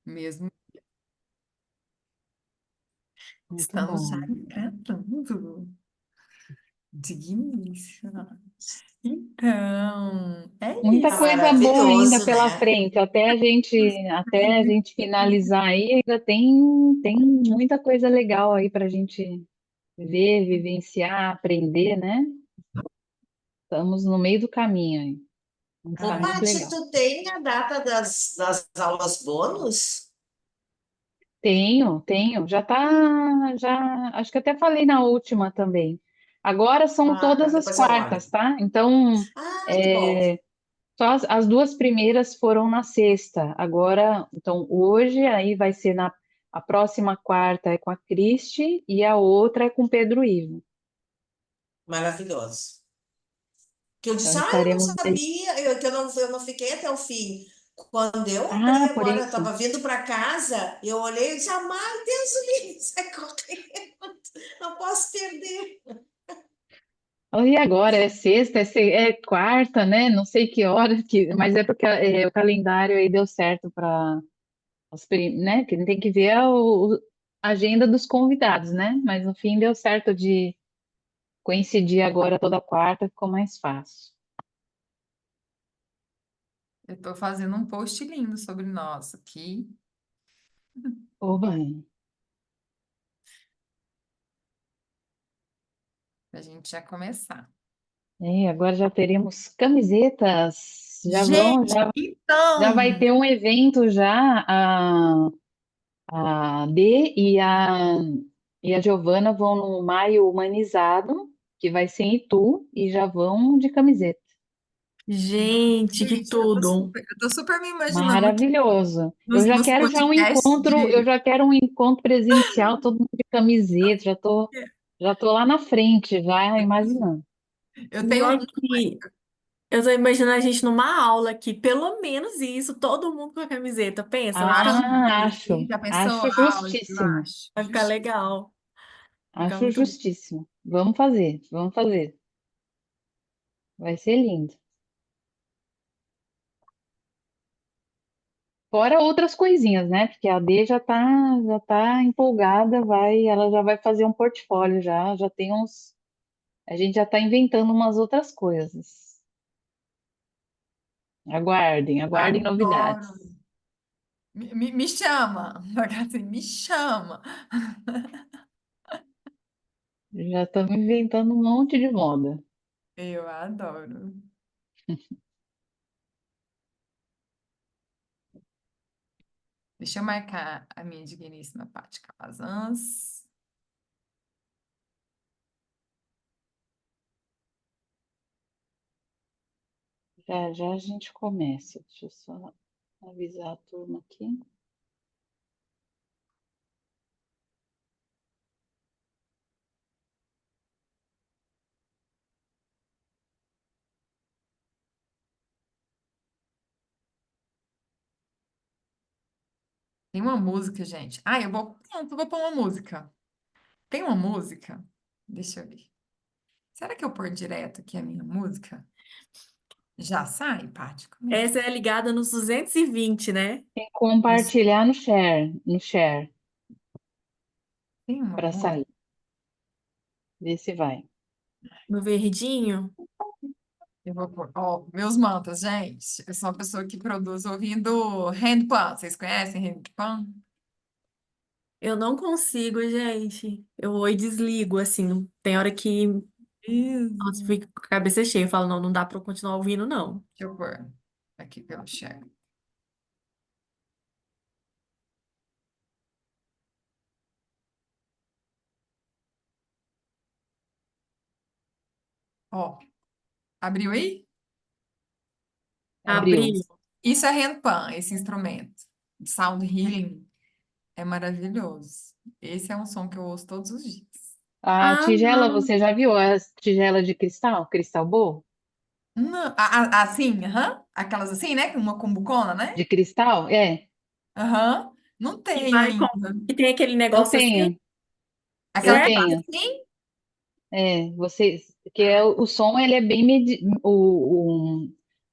Mesmo Muito estamos já bom. tratando. Digníssima. Então, é Muita Tá isso. coisa boa ainda maravilhoso, pela né? frente, até a gente finalizar aí, ainda tem muita coisa legal aí para a gente ver, vivenciar, aprender, né? Estamos no meio do caminho aí. Está Ô, Ai, muito Paty, legal. tu tem a data das aulas bônus? Tenho. Acho que até falei na última também. Agora são Ah, tá. todas as Depois eu olho. quartas, tá? Então, Ah, que bom. é, só as duas primeiras foram na sexta. Agora, então, hoje aí vai ser a próxima quarta é com a Cristi e a outra é com Pedro Ivo. Maravilhoso. Que eu Então disse, eu não estaremos aí. sabia, eu não fiquei até o fim. Quando eu abri Ah, por agora, eu isso. estava vindo para casa, eu olhei e disse, ai, Deus do livro, isso é conteúdo, não posso perder. E agora é sexta, é quarta, né? Não sei que hora, mas é porque o calendário aí deu certo para né? Que tem que ver a agenda dos convidados, né? Mas no fim deu certo de coincidir agora toda quarta, ficou mais fácil. eu tô fazendo um post lindo sobre nós aqui, Oba! pra gente já começar. Agora já teremos camisetas, Gente, já vai então, ter um evento já, a D e a Giovana vão no Maio Humanizado, que vai ser em Itu, e já vão de camiseta. Gente, que gente, tudo. eu tô super me imaginando aqui Maravilhoso. nos podcasts Eu de. já quero um encontro presencial, todo mundo de camiseta, já tô lá na frente, já imaginando. Eu E tenho um. aqui, eu tô imaginando a gente numa aula aqui, pelo menos isso, todo mundo com a camiseta. Pensa, vai ficar, Ah, Já pensou acho a aula, eu justíssimo, acho. vai ficar legal. Vai ficar acho muito bom. justíssimo. Vamos fazer, vamos fazer. Vai ser lindo. Fora outras coisinhas, né? Porque a D já tá empolgada, ela já vai fazer um portfólio já tem a gente já tá inventando umas outras coisas. Aguardem novidades. Adoro. Me chama. Assim, me chama. Já estamos inventando um monte de moda. Eu adoro. Deixa eu marcar a minha digníssima Paty Calazans. Já já a gente começa. Deixa eu só avisar a turma aqui. Tem uma música, gente. Ah, pronto, eu vou pôr uma música. Tem uma música? Deixa eu ver. Será que eu pôr direto aqui a minha música? Já sai, Paty? Como é que é? Essa é ligada nos 220, né? Tem que compartilhar no share, Tem uma para música? sair. Vê se vai. No verdinho. Eu vou pôr. Ó, meus mantras, gente. Eu sou uma pessoa que produz ouvindo handpan. Vocês conhecem handpan? Eu não consigo, gente. Eu vou e desligo, assim. Tem hora que, nossa, Mesmo. fico com a cabeça cheia. Eu falo, não, não dá pra eu continuar ouvindo, não. Deixa eu pôr aqui pelo chat. Ó, abriu aí? Abriu. Abriu. Isso é handpan, esse instrumento. Sound healing é maravilhoso. Esse é um som que eu ouço todos os dias. A Ah, tigela, não. você já viu a tigela de cristal? Cristal Bow? Não, assim, aham. Aquelas assim, né? Uma cumbucona, né? De cristal? É, Aham. Não Que tenho vai com... ainda. que tem aquele eu negócio assim, tenho, eu Aquela que faz tenho. assim? Você, que é o som, ele é bem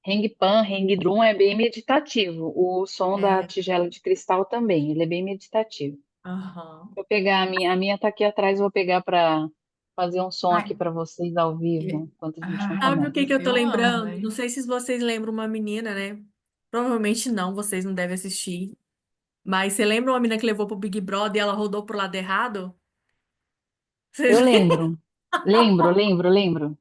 Hang Pan, Hang Drum é bem meditativo. O som da É, tigela de cristal também, ele é bem meditativo. aham. Vou pegar a minha tá aqui atrás, vou pegar para fazer um som Ai, aqui para vocês ao e- vivo, enquanto a gente não ai, Sabe o que começa. que eu tô eu amo, lembrando? Não hein? sei se vocês lembram uma menina, né? Provavelmente não, vocês não devem assistir. Mas você lembra uma menina que levou pro Big Brother e ela rodou pro lado errado? Vocês Eu lembram? lembro, lembro.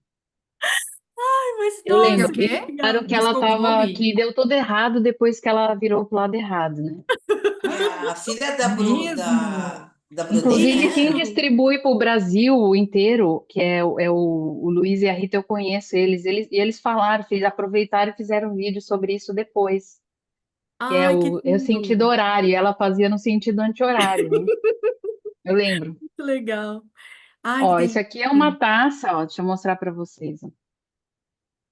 Mas Eu Que o nossa, lembro. que E quê? claro legal. que ela Desculpa, não tava, ouvi. que deu tudo errado depois que ela virou pro lado errado, né? É a filha Mesmo? da Bruna, Inclusive, quem né? Isso! distribui para o Brasil inteiro, que é, o Luiz e a Rita, eu conheço e eles falaram, aproveitaram e fizeram um vídeo sobre isso depois, que é Ai, que é o sentido tudo! horário, e ela fazia no sentido anti-horário, né? Eu lembro. Que legal. Ai, que Ó, isso delícia. aqui é uma taça, ó, deixa eu mostrar para vocês. Ó.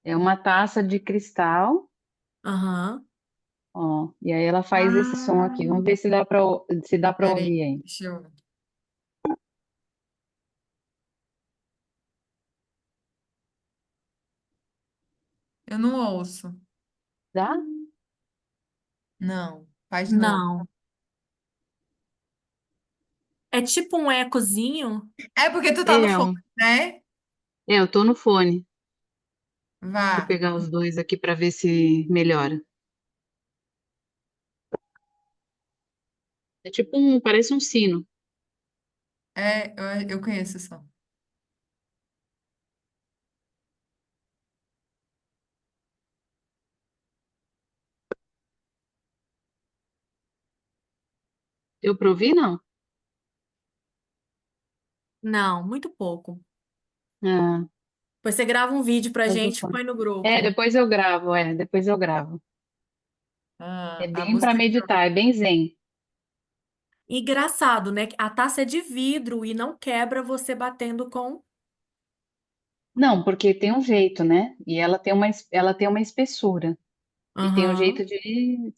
É uma taça de cristal, Aham. ó, e aí ela faz esse som Ah, aqui. Vamos ver se dá para peraí, ouvir aí. deixa eu. Eu não ouço. Dá? Não, faz de novo. Não. É tipo um ecozinho? É porque tu tá no É, fone, né? eu tô no fone. Deixa eu Vá. pegar os dois aqui para ver se melhora. É tipo parece um sino. É, eu conheço o som. Deu para ouvir, não? Não, muito pouco. Ah, Depois você grava um vídeo pra mas o gente e fone. põe no É, grupo. depois eu gravo, depois eu gravo. É Ah, a bem para música que eu... meditar, é bem zen. Engraçado, né? A taça é de vidro e não quebra você batendo com. Não, porque tem um jeito, né? E ela tem uma espessura. E tem um Aham. jeito de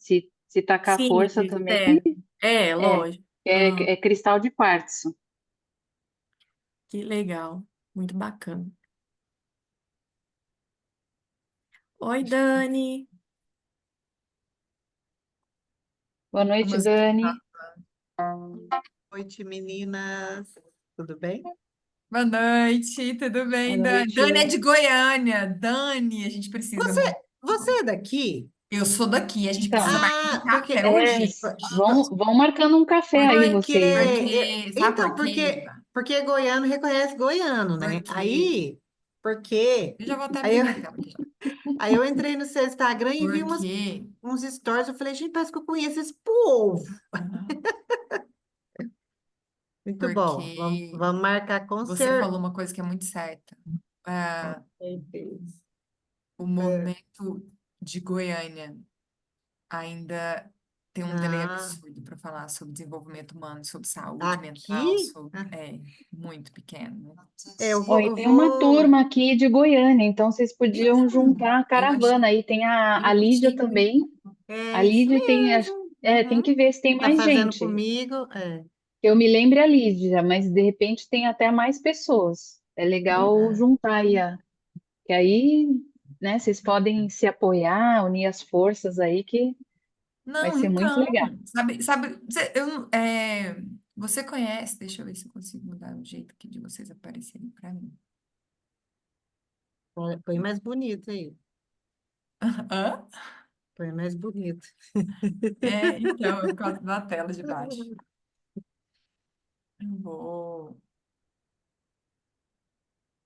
se tacar Sim, força também, é, lógico. Ah, é cristal de quartzo. que legal. Muito bacana. Oi, Dani. Boa A noite, música que Dani. tá... Noite, meninas. Tudo bem? Boa noite, tudo Boa bem, Dani? Dani é noite. de Goiânia. Dani, a gente precisa Você, muito. você é daqui? Eu sou daqui, a gente precisa Então, marcar um Ah, porque café urgente. vão marcando um café aí, porque vocês. Sabe por então, quê? porque goiano reconhece goiano, né? Porque Porque eu já vou até aí abrir eu, minha tela aqui já. aí eu entrei no seu Instagram e vi Porque uns stories, eu falei, gente, parece que eu conheço esse povo. Aham. Muito bom. Porque Vamos marcar com você falou uma coisa que é muito certa. com Ah, certeza. o É. movimento de Goiânia ainda tem um delay Ah, absurdo para falar sobre desenvolvimento humano, sobre saúde mental, aqui? sobre... É muito pequeno, né? É, Ó, e eu tem uma vou. turma aqui de Goiânia, então vocês podiam Mesmo? juntar a Eu caravana. achei Aí tem a Lídia bonitinho. também. A É isso Lídia tem, mesmo. tem Uhum. que ver se tem Tá mais fazendo gente. comigo? É. Eu me lembro a Lídia, mas de repente tem até mais pessoas. É legal Verdade. juntar aí, que aí, né, vocês podem se apoiar, unir as forças aí, que vai Não, ser muito então, legal. você conhece, deixa eu ver se eu consigo mudar o jeito aqui de vocês aparecerem para mim. Põe mais bonito aí. Hã? Põe mais bonito. É, então, eu gosto da tela de baixo. Eu vou.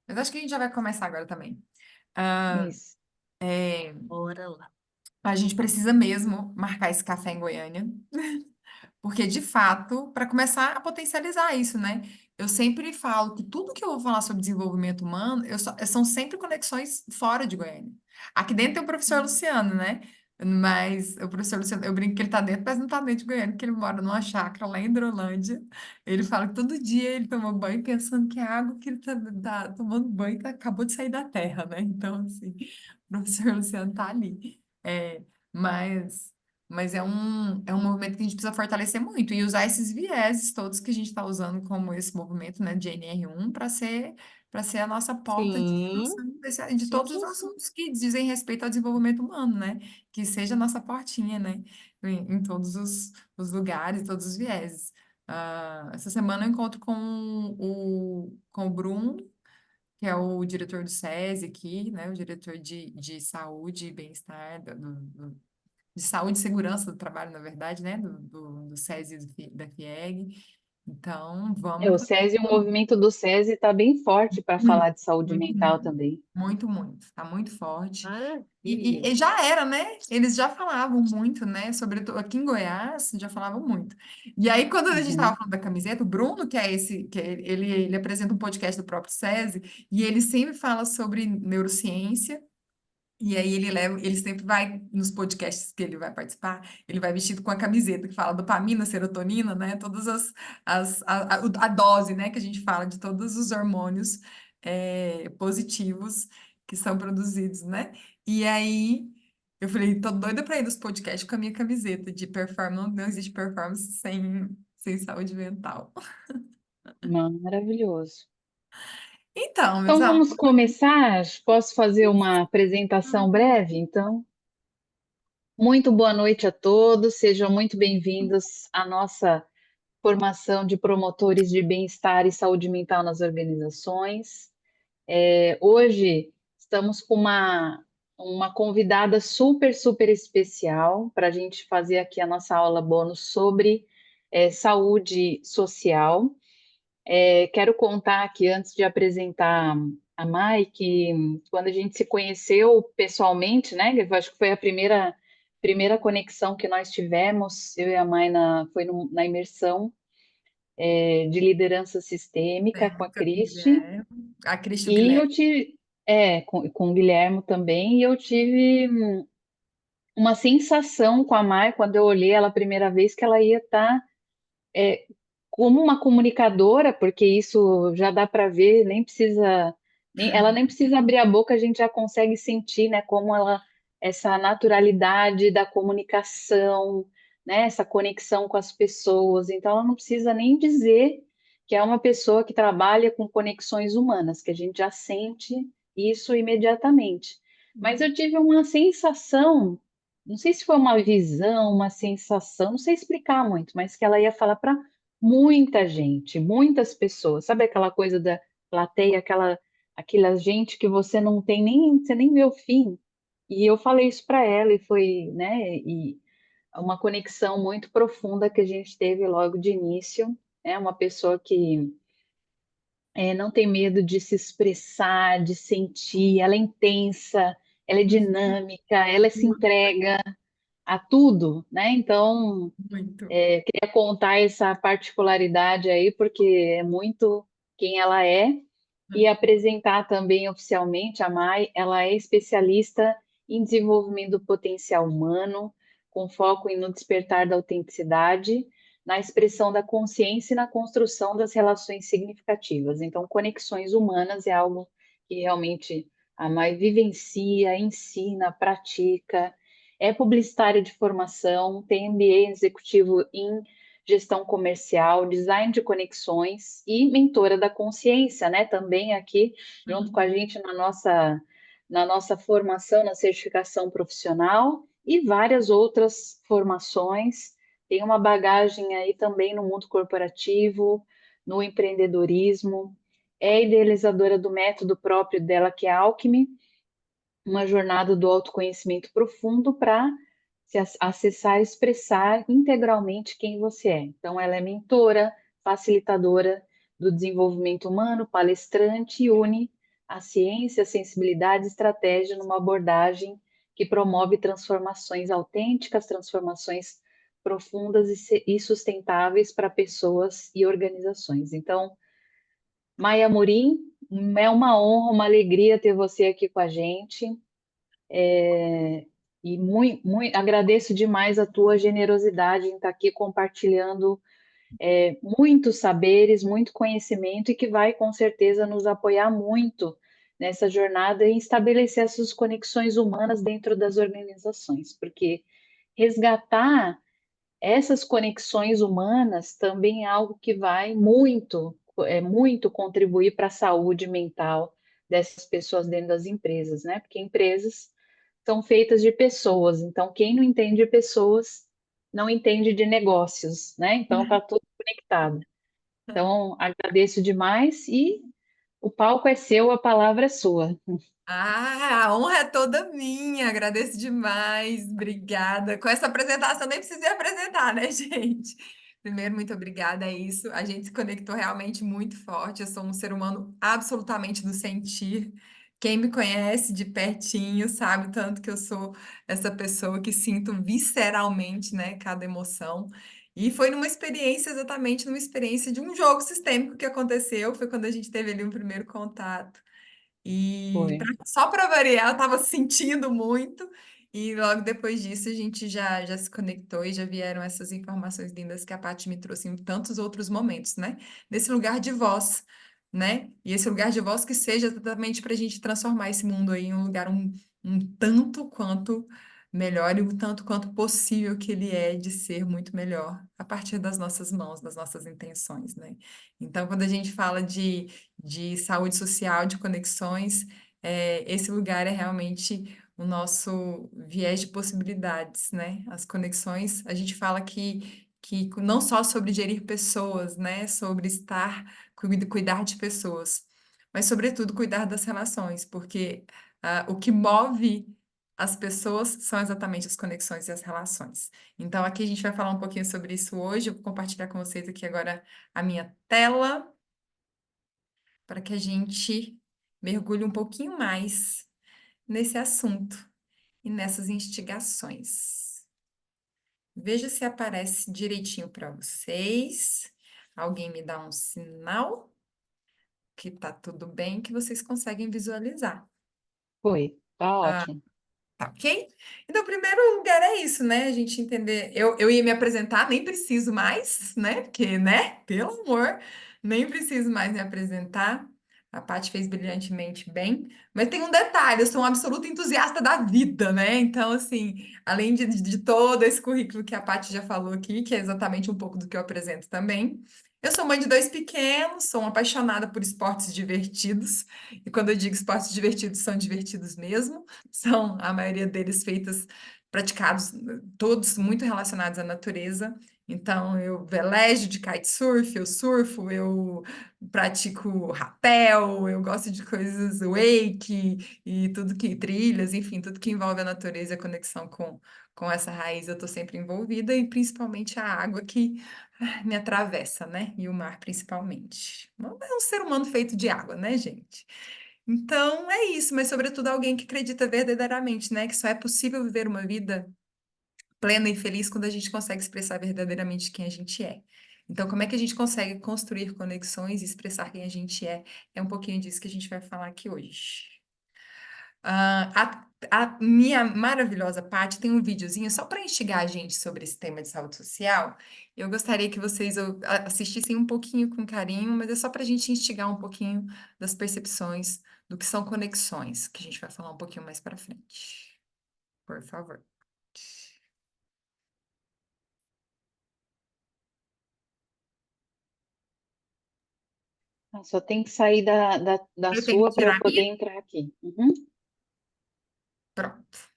Mas acho que a gente já vai começar agora também. Ah, Isso. é, Bora lá. a gente precisa mesmo marcar esse café em Goiânia. Porque, de fato, para começar a potencializar isso, né? Eu sempre falo que tudo que eu vou falar sobre desenvolvimento humano, são sempre conexões fora de Goiânia. Aqui dentro tem o professor Luciano, né? Mas o professor Luciano, eu brinco que ele tá dentro, mas não tá dentro de Goiânia, porque ele mora numa chácara lá em Hidrolândia. Ele fala que todo dia ele toma banho pensando que a água que ele tá tomando banho acabou de sair da terra, né? Então, assim, o professor Luciano tá ali. Mas. Mas é um movimento que a gente precisa fortalecer muito e usar esses vieses todos que a gente está usando como esse movimento, né, de NR1 para ser para ser a nossa porta de Sim, introdução de sim, todos os sim, sim. assuntos que dizem respeito ao desenvolvimento humano, né? Que seja a nossa portinha, né? Em todos os lugares, todos os vieses. Essa semana eu encontro com o Bruno, que é o diretor do SESI aqui, né? O diretor de saúde e bem-estar, de saúde e segurança do trabalho, na verdade, né? Do SESI e da FIEG. Então, O vamos. SESI, o movimento do SESI está bem forte para Muito, falar de saúde muito, mental muito, também. muito, muito. Está muito forte. E, Maravilha. e já era, né? Eles já falavam muito, né? Sobretudo aqui em Goiás, já falavam muito. E aí, quando a gente estava Uhum. falando da camiseta, o Bruno, que é esse, ele apresenta um podcast do próprio SESI, e ele sempre fala sobre neurociência. E aí ele sempre vai nos podcasts que ele vai participar, ele vai vestido com a camiseta que fala dopamina, serotonina, né? Todas a dose, né? Que a gente fala de todos os hormônios positivos que são produzidos, né? E aí eu falei, tô doida pra ir nos podcasts com a minha camiseta de performance, não existe performance sem saúde mental. Maravilhoso. Então, meus Então amores, vamos começar. Posso fazer uma apresentação breve, então? Muito boa noite a todos, sejam muito bem-vindos à nossa formação de promotores de bem-estar e saúde mental nas organizações. Hoje estamos com uma convidada super, super especial para a gente fazer aqui a nossa aula bônus sobre saúde social. Quero contar aqui, antes de apresentar a Mai, que quando a gente se conheceu pessoalmente, né? Eu acho que foi a primeira conexão que nós tivemos, eu e a Mai, na imersão de liderança sistêmica com a têcnica com o Cristi. Guilherme, a Cristi e o E eu Guilherme. tive, com o Guilherme também, e eu tive uma sensação com a Mai quando eu olhei ela a primeira vez que ela ia estar como uma comunicadora, porque isso já dá para ver, ela nem precisa abrir a boca, a gente já consegue sentir, né, como ela, essa naturalidade da comunicação, né, essa conexão com as pessoas. Então, ela não precisa nem dizer que é uma pessoa que trabalha com conexões humanas, que a gente já sente isso imediatamente. Mas eu tive uma sensação, não sei se foi uma visão, uma sensação, não sei explicar muito, mas que ela ia falar para muita gente, muitas pessoas. Sabe aquela coisa da plateia, aquela gente que você nem vê o fim. E eu falei isso para ela e foi, né, e uma conexão muito profunda que a gente teve logo de início. É uma pessoa que não tem medo de se expressar, de sentir, ela é intensa, ela é dinâmica, ela se entrega a tudo, né? Então, Muito. queria contar essa particularidade aí, porque é muito quem ela é, e apresentar também oficialmente a Mai. Ela é especialista em desenvolvimento do potencial humano, com foco no despertar da autenticidade, na expressão da consciência e na construção das relações significativas. Então, conexões humanas é algo que realmente a Mai vivencia, ensina, pratica. É publicitária de formação, tem MBA executivo em gestão comercial, design de conexões e mentora da consciência, né? Também aqui junto com a gente na nossa formação, na certificação profissional e várias outras formações. Tem uma bagagem aí também no mundo corporativo, no empreendedorismo. É idealizadora do método próprio dela, que é Alchemy, uma jornada do autoconhecimento profundo para se acessar e expressar integralmente quem você é. Então, ela é mentora, facilitadora do desenvolvimento humano, palestrante e une a ciência, a sensibilidade e estratégia numa abordagem que promove transformações autênticas, transformações profundas e sustentáveis para pessoas e organizações. Então, Maia Amorim, é uma honra, uma alegria ter você aqui com a gente. E muito, muito, agradeço demais a tua generosidade em estar aqui compartilhando muitos saberes, muito conhecimento e que vai com certeza nos apoiar muito nessa jornada e estabelecer essas conexões humanas dentro das organizações, porque resgatar essas conexões humanas também é algo que vai muito muito contribuir para a saúde mental dessas pessoas dentro das empresas, né? Porque empresas são feitas de pessoas, então quem não entende de pessoas não entende de negócios, né? Então está tudo conectado. Então agradeço demais e o palco é seu, a palavra é sua. Ah, a honra é toda minha. Agradeço demais. Obrigada. Com essa apresentação, nem precisei apresentar, né, gente? Primeiro, muito obrigada, é isso. A gente se conectou realmente muito forte. Eu sou um ser humano absolutamente do sentir. Quem me conhece de pertinho sabe o tanto que eu sou essa pessoa que sinto visceralmente, né, cada emoção. E foi numa experiência, exatamente numa experiência de um jogo sistêmico que aconteceu. Foi quando a gente teve ali um primeiro contato. E Foi, só para variar, eu estava sentindo muito. E logo depois disso, a gente já se conectou e já vieram essas informações lindas que a Paty me trouxe em tantos outros momentos, né? Nesse lugar de voz, né? E esse lugar de voz que seja exatamente para a gente transformar esse mundo aí em um lugar um tanto quanto melhor e um tanto quanto possível que ele é de ser muito melhor a partir das nossas mãos, das nossas intenções, né? Então, quando a gente fala de saúde social, de conexões, esse lugar é realmente o nosso viés de possibilidades, né? As conexões, a gente fala que não só sobre gerir pessoas, né? Sobre estar, cuidar de pessoas, mas, sobretudo, cuidar das relações, porque o que move as pessoas são exatamente as conexões e as relações. Então, aqui a gente vai falar um pouquinho sobre isso hoje. Eu vou compartilhar com vocês aqui agora a minha tela para que a gente mergulhe um pouquinho mais nesse assunto e nessas instigações. Veja se aparece direitinho para vocês. Alguém me dá um sinal que tá tudo bem, que vocês conseguem visualizar. foi, tá Ah, ótimo. tá ok? Então, o primeiro lugar é isso, né? A gente entender. Eu ia me apresentar, nem preciso mais, né? Porque, né? Pelo amor, nem preciso mais me apresentar. A Paty fez brilhantemente bem. Mas tem um detalhe: eu sou um absoluto entusiasta da vida, né? Então, assim, além de todo esse currículo que a Paty já falou aqui, que é exatamente um pouco do que eu apresento também. Eu sou mãe de dois pequenos, sou uma apaixonada por esportes divertidos. E quando eu digo esportes divertidos, são divertidos mesmo. São a maioria deles feitos, praticados, todos muito relacionados à natureza. Então, eu velejo de kitesurf, eu surfo, eu pratico rapel, eu gosto de coisas wake e tudo que trilhas, enfim, tudo que envolve a natureza e a conexão com essa raiz, eu estou sempre envolvida e principalmente a água que me atravessa, né? E o mar principalmente. É um ser humano feito de água, né, gente? Então, é isso, mas sobretudo alguém que acredita verdadeiramente, né, que só é possível viver uma vida plena e feliz quando a gente consegue expressar verdadeiramente quem a gente é. Então, como é que a gente consegue construir conexões e expressar quem a gente é? É um pouquinho disso que a gente vai falar aqui hoje. A minha maravilhosa Paty tem um videozinho só para instigar a gente sobre esse tema de saúde social. Eu gostaria que vocês assistissem um pouquinho com carinho, mas é só para a gente instigar um pouquinho das percepções do que são conexões, que a gente vai falar um pouquinho mais para frente. Por favor. Só tem que sair da Eu tenho que sua para eu tirar a poder minha? entrar aqui. Uhum. Pronto.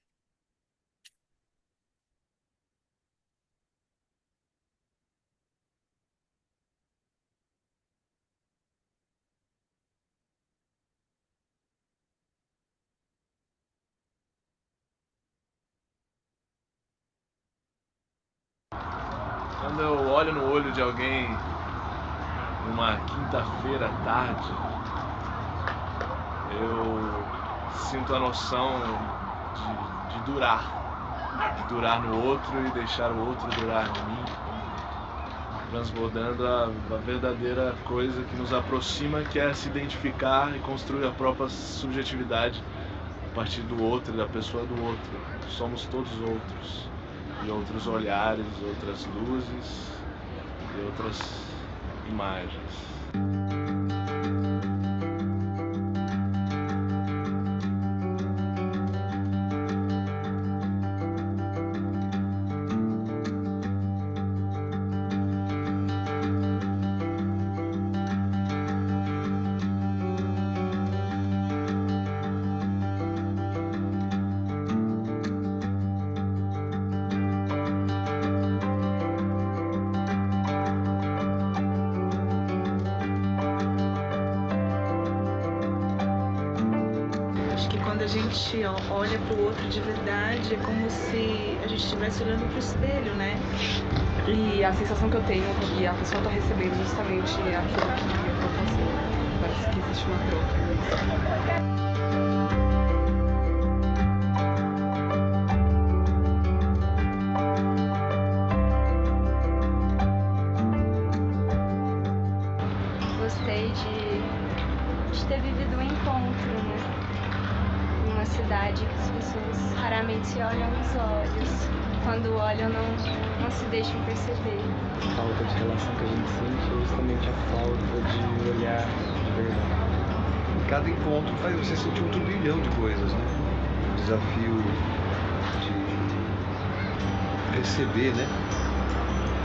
Quando eu olho no olho de alguém numa quinta-feira à tarde, eu sinto a noção de durar no outro e deixar o outro durar em mim, transbordando a verdadeira coisa que nos aproxima, que é se identificar e construir a própria subjetividade a partir do outro e da pessoa do outro. Somos todos outros, e outros olhares, outras luzes e outras imagens. a gente olha para o outro de verdade, é como se a gente estivesse olhando para o espelho, né? E a sensação que eu tenho que a pessoa está recebendo justamente aquilo que eu tô passando. Parece que existe uma troca. Gostei de ter vivido um encontro, né? Numa cidade que as pessoas raramente se olham nos olhos. Quando olham, não se deixam perceber. A falta de relação que a gente sente é justamente a falta de olhar de verdade. E cada encontro faz você sentir um turbilhão de coisas, né? O desafio de receber, né?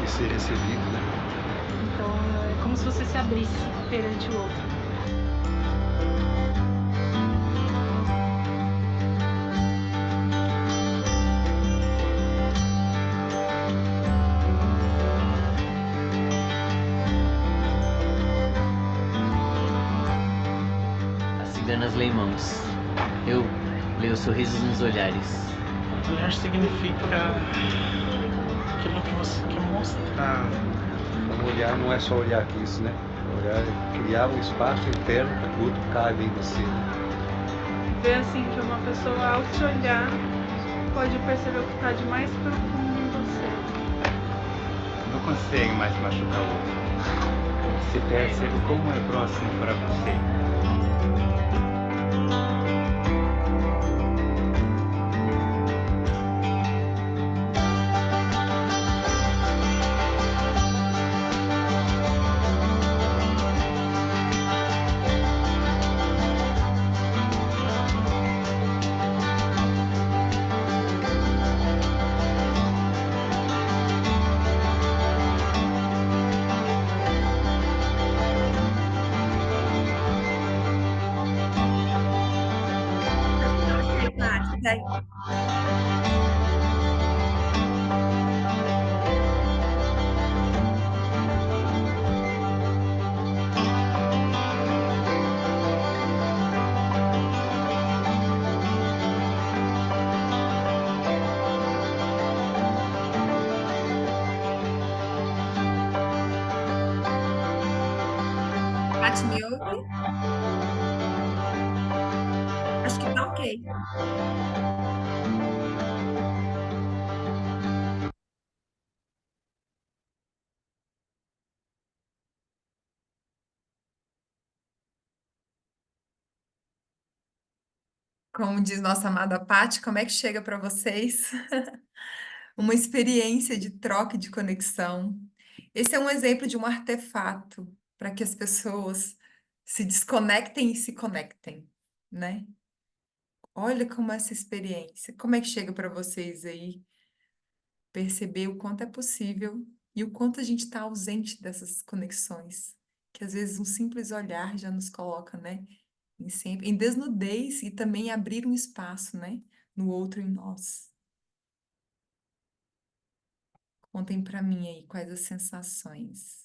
E ser recebido, né? Então é como se você se abrisse perante o outro. As ciganas leem mãos. Eu leio sorrisos nos olhares. Olhar significa aquilo que você quer mostrar. Então, olhar não é só olhar aqui, isso, né? Olhar é criar um espaço interno para que o outro caiba em você. Ver assim que uma pessoa, ao te olhar, pode perceber o que está de mais profundo em você. Não consegue mais machucar o outro. Você percebe como é próximo para você. Paty, me ouve? Acho que tá ok. Como diz nossa amada Paty, como é que chega para vocês uma experiência de troca e de conexão? Esse é um exemplo de um artefato para que as pessoas se desconectem e se conectem, né? Olha como essa experiência, como é que chega para vocês aí perceber o quanto é possível e o quanto a gente está ausente dessas conexões, que às vezes um simples olhar já nos coloca, né, em desnudez e também abrir um espaço, né, no outro e em nós. Contem para mim aí quais as sensações.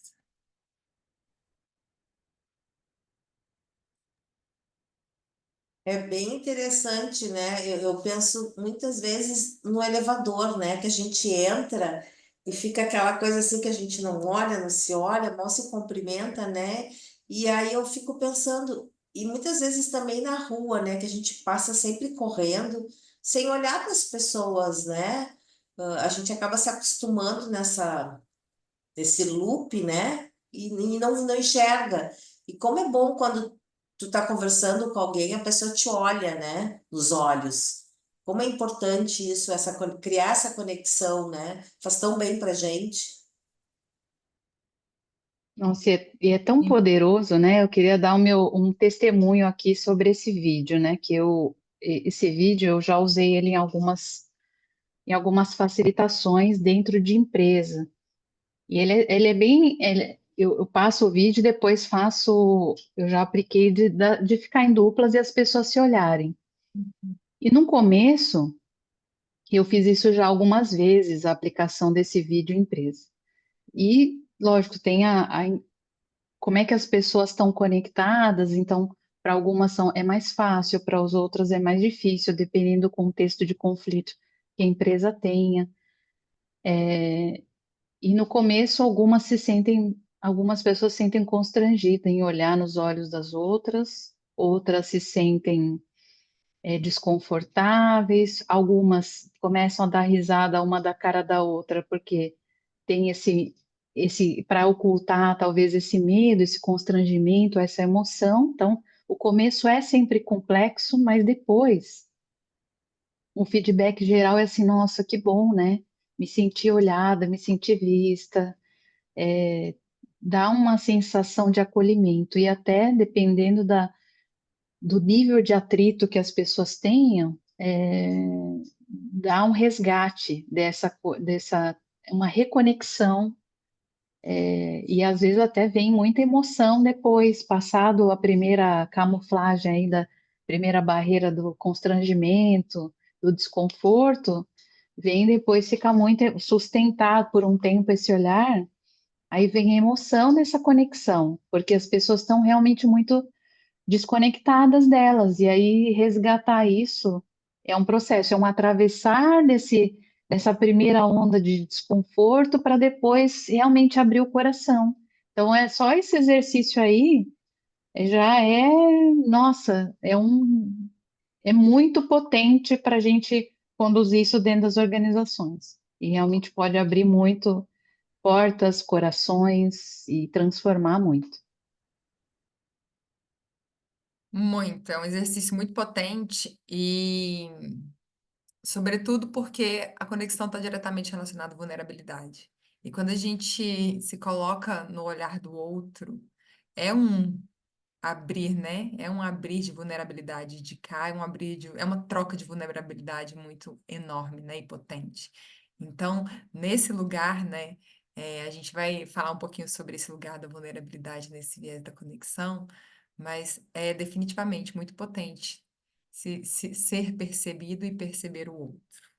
É bem interessante, né? Eu penso muitas vezes no elevador, né? Que a gente entra e fica aquela coisa assim que a gente não olha, não se olha, mal se cumprimenta, né? E aí eu fico pensando, e muitas vezes também na rua, né? Que a gente passa sempre correndo, sem olhar para as pessoas, né? A gente acaba se acostumando nesse loop, né? E não enxerga. E como é bom quando tu tá conversando com alguém, a pessoa te olha, né? Nos olhos. Como é importante isso, criar essa conexão, né? Faz tão bem pra gente. Nossa, e é tão poderoso, né? Eu queria dar um testemunho aqui sobre esse vídeo, né? Esse vídeo eu já usei ele em algumas facilitações dentro de empresa. E ele é bem, eu passo o vídeo e depois eu já apliquei de ficar em duplas e as pessoas se olharem. E no começo, eu fiz isso já algumas vezes, a aplicação desse vídeo em empresa. E, lógico, tem como é que as pessoas estão conectadas, então, Para algumas é mais fácil, para as outras é mais difícil, dependendo do contexto de conflito que a empresa tenha. E no começo, algumas pessoas se sentem constrangidas em olhar nos olhos das outras se sentem desconfortáveis, algumas começam a dar risada uma da cara da outra, porque tem para ocultar talvez esse medo, esse constrangimento, essa emoção. Então, o começo é sempre complexo, mas depois o feedback geral é assim, nossa, que bom, né? Me senti olhada, me senti vista, é, dá uma sensação de acolhimento e até dependendo do nível de atrito que as pessoas tenham, dá um resgate dessa uma reconexão, e às vezes até vem muita emoção depois, passado a primeira camuflagem aí da primeira barreira do constrangimento, do desconforto, vem depois ficar muito sustentado por um tempo esse olhar, aí vem a emoção dessa conexão, porque as pessoas estão realmente muito desconectadas delas, e aí resgatar isso é um processo, é um atravessar dessa primeira onda de desconforto para depois realmente abrir o coração. Então, é só esse exercício aí, já nossa, é muito potente para a gente conduzir isso dentro das organizações. E realmente pode abrir muito portas, corações e transformar muito. Muito, é um exercício muito potente e, sobretudo, porque a conexão está diretamente relacionada à vulnerabilidade. E quando a gente se coloca no olhar do outro, é um abrir, né? É um abrir de vulnerabilidade de cá, é uma troca de vulnerabilidade muito enorme, né? E potente. Então, nesse lugar, né? A gente vai falar um pouquinho sobre esse lugar da vulnerabilidade nesse viés da conexão, mas é definitivamente muito potente ser percebido e perceber o outro.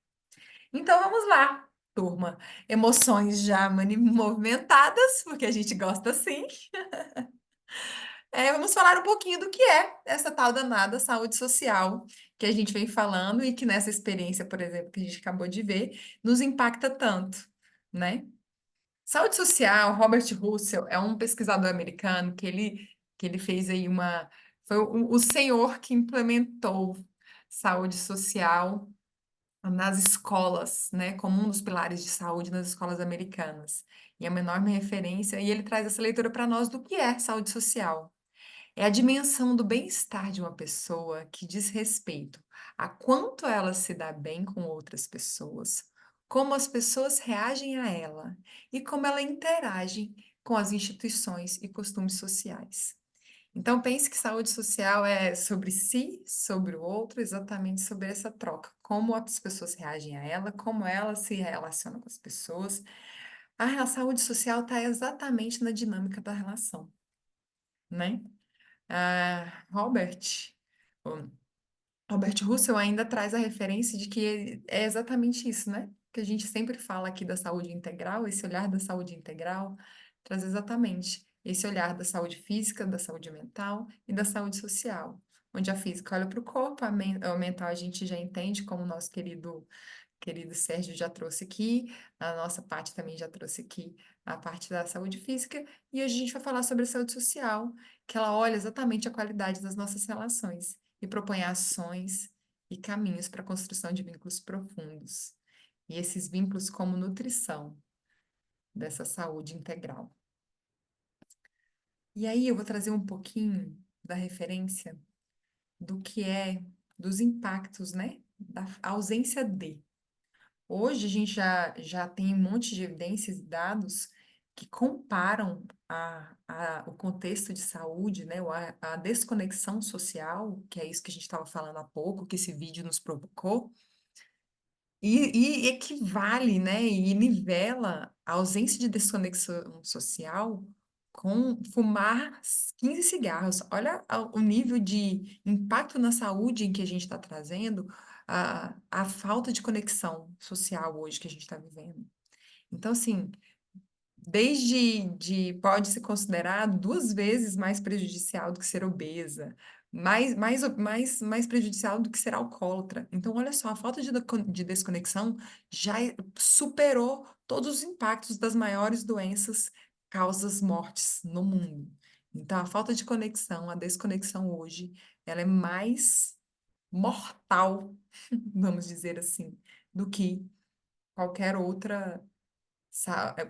Então, vamos lá, turma. Emoções já movimentadas, porque a gente gosta assim. Vamos falar um pouquinho do que é essa tal danada saúde social que a gente vem falando e que nessa experiência, por exemplo, que a gente acabou de ver, nos impacta tanto, né? Saúde social, Robert Russell é um pesquisador americano que ele fez aí foi o senhor que implementou saúde social nas escolas, né, como um dos pilares de saúde nas escolas americanas. E é uma enorme referência, e ele traz essa leitura para nós do que é saúde social. É a dimensão do bem-estar de uma pessoa que diz respeito a quanto ela se dá bem com outras pessoas, como as pessoas reagem a ela e como ela interage com as instituições e costumes sociais. Então, pense que saúde social é sobre si, sobre o outro, exatamente sobre essa troca. Como as pessoas reagem a ela, como ela se relaciona com as pessoas. A saúde social está exatamente na dinâmica da relação, né? Robert, o Robert Russell ainda traz a referência de que é exatamente isso, né? Que a gente sempre fala aqui da saúde integral, esse olhar da saúde integral traz exatamente esse olhar da saúde física, da saúde mental e da saúde social, onde a física olha para o corpo, o mental a gente já entende, como o nosso querido Sérgio já trouxe aqui, a nossa parte também já trouxe aqui a parte da saúde física, e hoje a gente vai falar sobre a saúde social, que ela olha exatamente a qualidade das nossas relações e propõe ações e caminhos para a construção de vínculos profundos. E esses vínculos como nutrição dessa saúde integral. E aí eu vou trazer um pouquinho da referência do que dos impactos, né? Da ausência de. Hoje a gente já tem um monte de evidências e dados que comparam o contexto de saúde, né, a desconexão social, que é isso que a gente estava falando há pouco, que esse vídeo nos provocou, e equivale, né, e nivela a ausência de desconexão social com fumar 15 cigarros. Olha o nível de impacto na saúde em que a gente está trazendo, a falta de conexão social hoje que a gente está vivendo. Então, assim, pode ser considerado 2 vezes mais prejudicial do que ser obesa, mais prejudicial do que ser alcoólatra. Então, olha só, a falta de desconexão já superou todos os impactos das maiores doenças causas mortes no mundo. Então, a falta de conexão, a desconexão hoje, ela é mais mortal, vamos dizer assim, do que qualquer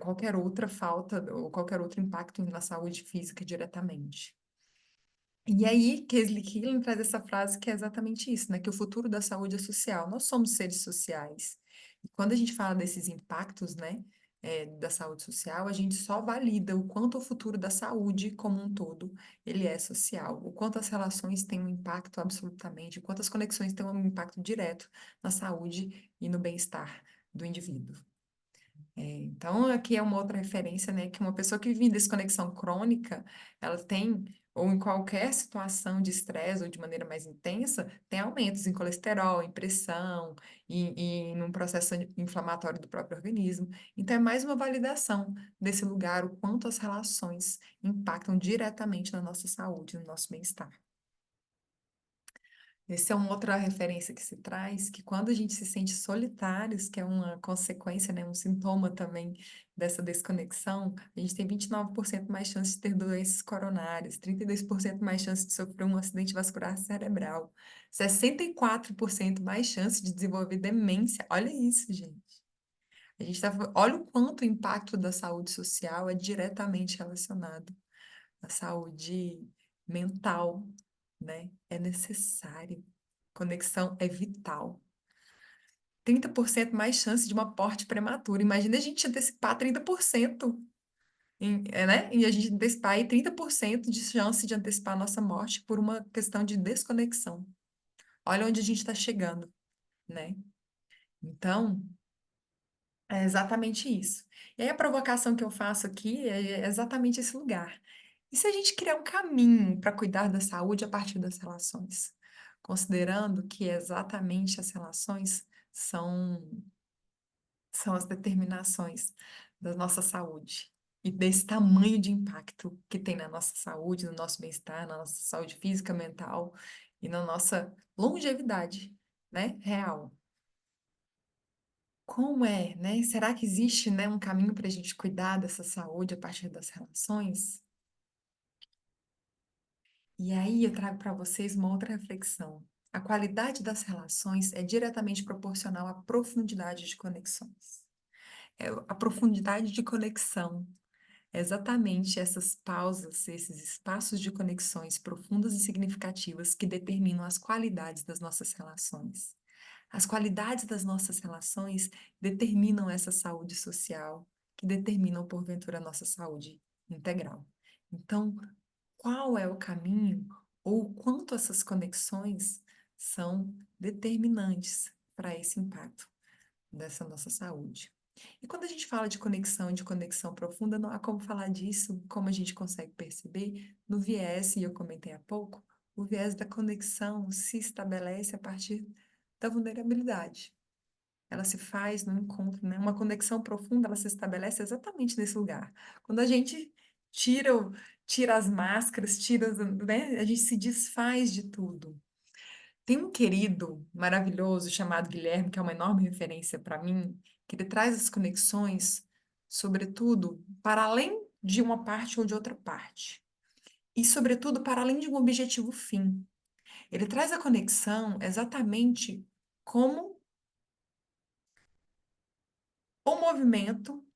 qualquer outra falta ou qualquer outro impacto na saúde física diretamente. E aí, Casey Killen traz essa frase que é exatamente isso, né? Que o futuro da saúde é social. Nós somos seres sociais. E quando a gente fala desses impactos, né, da saúde social, a gente só valida o quanto o futuro da saúde como um todo, ele é social. O quanto as relações têm um impacto absolutamente, o quanto as conexões têm um impacto direto na saúde e no bem-estar do indivíduo. Então, aqui é uma outra referência, né, que uma pessoa que vive em desconexão crônica, ela tem, ou em qualquer situação de estresse ou de maneira mais intensa, tem aumentos em colesterol, em pressão, e num processo inflamatório do próprio organismo. Então, é mais uma validação desse lugar, o quanto as relações impactam diretamente na nossa saúde, no nosso bem-estar. Essa é uma outra referência que se traz, que quando a gente se sente solitários, que é uma consequência, né, um sintoma também dessa desconexão, a gente tem 29% mais chance de ter doenças coronárias, 32% mais chance de sofrer um acidente vascular cerebral, 64% mais chance de desenvolver demência. Olha isso, gente. Olha o quanto o impacto da saúde social é diretamente relacionado à saúde mental, né? É necessário. Conexão é vital. 30% mais chance de uma morte prematura. Imagina a gente antecipar 30%, né? E a gente antecipar aí 30% de chance de antecipar a nossa morte por uma questão de desconexão. Olha onde a gente está chegando, né? Então, é exatamente isso. E aí a provocação que eu faço aqui é exatamente esse lugar. E se a gente criar um caminho para cuidar da saúde a partir das relações? Considerando que exatamente as relações são, são as determinações da nossa saúde. E desse tamanho de impacto que tem na nossa saúde, no nosso bem-estar, na nossa saúde física, mental e na nossa longevidade, né, real. Como é, né? Será que existe, né, um caminho para a gente cuidar dessa saúde a partir das relações? E aí eu trago para vocês uma outra reflexão. A qualidade das relações é diretamente proporcional à profundidade de conexões. A profundidade de conexão é exatamente essas pausas, esses espaços de conexões profundas e significativas que determinam as qualidades das nossas relações. As qualidades das nossas relações determinam essa saúde social, que determinam, porventura, a nossa saúde integral. Então, qual é o caminho ou o quanto essas conexões são determinantes para esse impacto dessa nossa saúde? E quando a gente fala de conexão profunda, não há como falar disso, como a gente consegue perceber, no viés, e eu comentei há pouco, o viés da conexão se estabelece a partir da vulnerabilidade. Ela se faz no encontro, né? Uma conexão profunda, ela se estabelece exatamente nesse lugar. Quando a gente tira, tira as máscaras, né? A gente se desfaz de tudo. Tem um querido maravilhoso chamado Guilherme, que é uma enorme referência para mim, que ele traz as conexões, sobretudo, para além de uma parte ou de outra parte. E, sobretudo, para além de um objetivo fim. Ele traz a conexão exatamente como o movimento,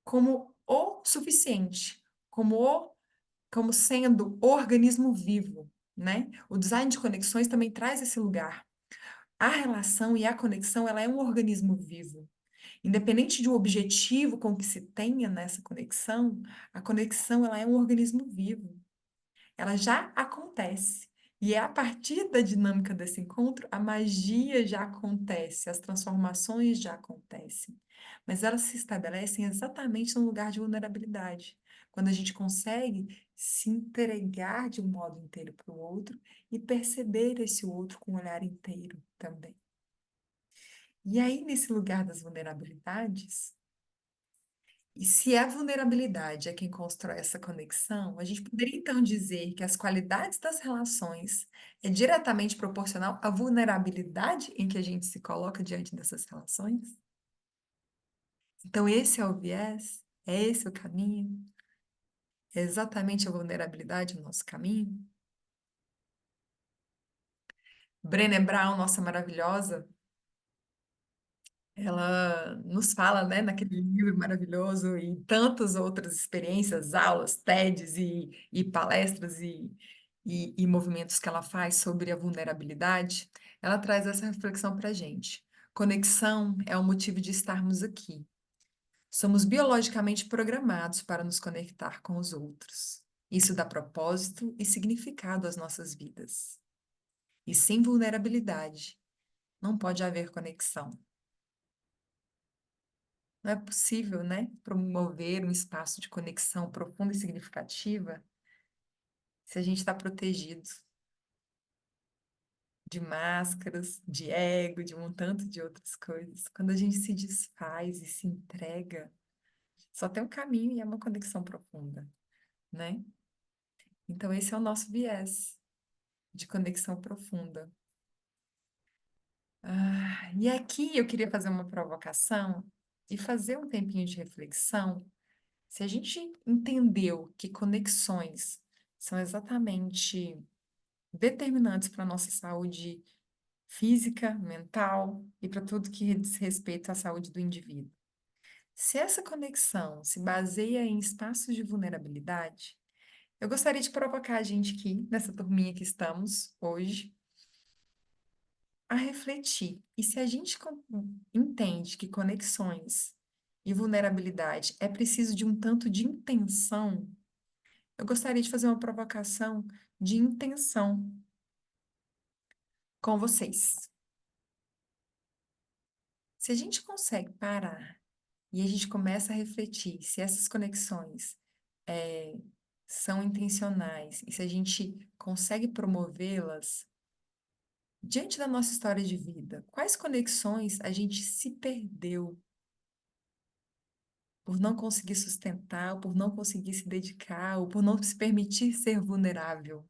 como o suficiente, como sendo o organismo vivo, né? O design de conexões também traz esse lugar. A relação e a conexão, ela é um organismo vivo. Independente do objetivo com que se tenha nessa conexão, a conexão, ela é um organismo vivo. Ela já acontece. E é a partir da dinâmica desse encontro, a magia já acontece, as transformações já acontecem. Mas elas se estabelecem exatamente no lugar de vulnerabilidade, quando a gente consegue se entregar de um modo inteiro para o outro e perceber esse outro com um olhar inteiro também. E aí, nesse lugar das vulnerabilidades, E se a vulnerabilidade é quem constrói essa conexão, a gente poderia então dizer que as qualidades das relações é diretamente proporcional à vulnerabilidade em que a gente se coloca diante dessas relações? Então, esse é o viés? É esse o caminho? É exatamente a vulnerabilidade o nosso caminho? Brené Brown, nossa maravilhosa, ela nos fala, né, naquele livro maravilhoso e tantas outras experiências, aulas, TEDs e palestras e movimentos que ela faz sobre a vulnerabilidade, ela traz essa reflexão para a gente. Conexão é o motivo de estarmos aqui. Somos biologicamente programados para nos conectar com os outros. Isso dá propósito e significado às nossas vidas. E sem vulnerabilidade, não pode haver conexão. Não é possível, né, promover um espaço de conexão profunda e significativa se a gente está protegido de máscaras, de ego, de um tanto de outras coisas. Quando a gente se desfaz e se entrega, só tem um caminho e é uma conexão profunda, né? Então, esse é o nosso viés de conexão profunda. E aqui eu queria fazer uma provocação e fazer um tempinho de reflexão. Se a gente entendeu que conexões são exatamente determinantes para a nossa saúde física, mental e para tudo que diz respeito à saúde do indivíduo. Se essa conexão se baseia em espaços de vulnerabilidade, eu gostaria de provocar a gente aqui, nessa turminha que estamos hoje, a refletir. E se a gente entende que conexões e vulnerabilidade é preciso de um tanto de intenção, eu gostaria de fazer uma provocação de intenção com vocês. Se a gente consegue parar e a gente começa a refletir se essas conexões são intencionais e se a gente consegue promovê-las diante da nossa história de vida, quais conexões a gente se perdeu por não conseguir sustentar, ou por não conseguir se dedicar, ou por não se permitir ser vulnerável?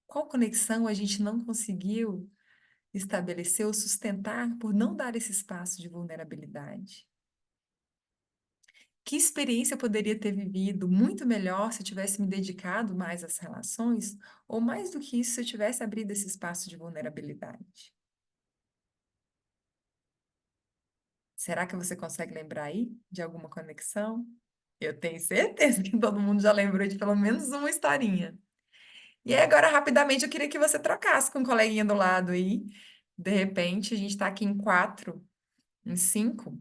Qual conexão a gente não conseguiu estabelecer ou sustentar por não dar esse espaço de vulnerabilidade? Que experiência eu poderia ter vivido muito melhor se eu tivesse me dedicado mais às relações, ou mais do que isso, se eu tivesse abrido esse espaço de vulnerabilidade? Será que você consegue lembrar aí de alguma conexão? Eu tenho certeza que todo mundo já lembrou de pelo menos uma historinha. E aí, agora, rapidamente, eu queria que você trocasse com um coleguinha do lado aí. De repente, a gente está aqui em 4, em 5.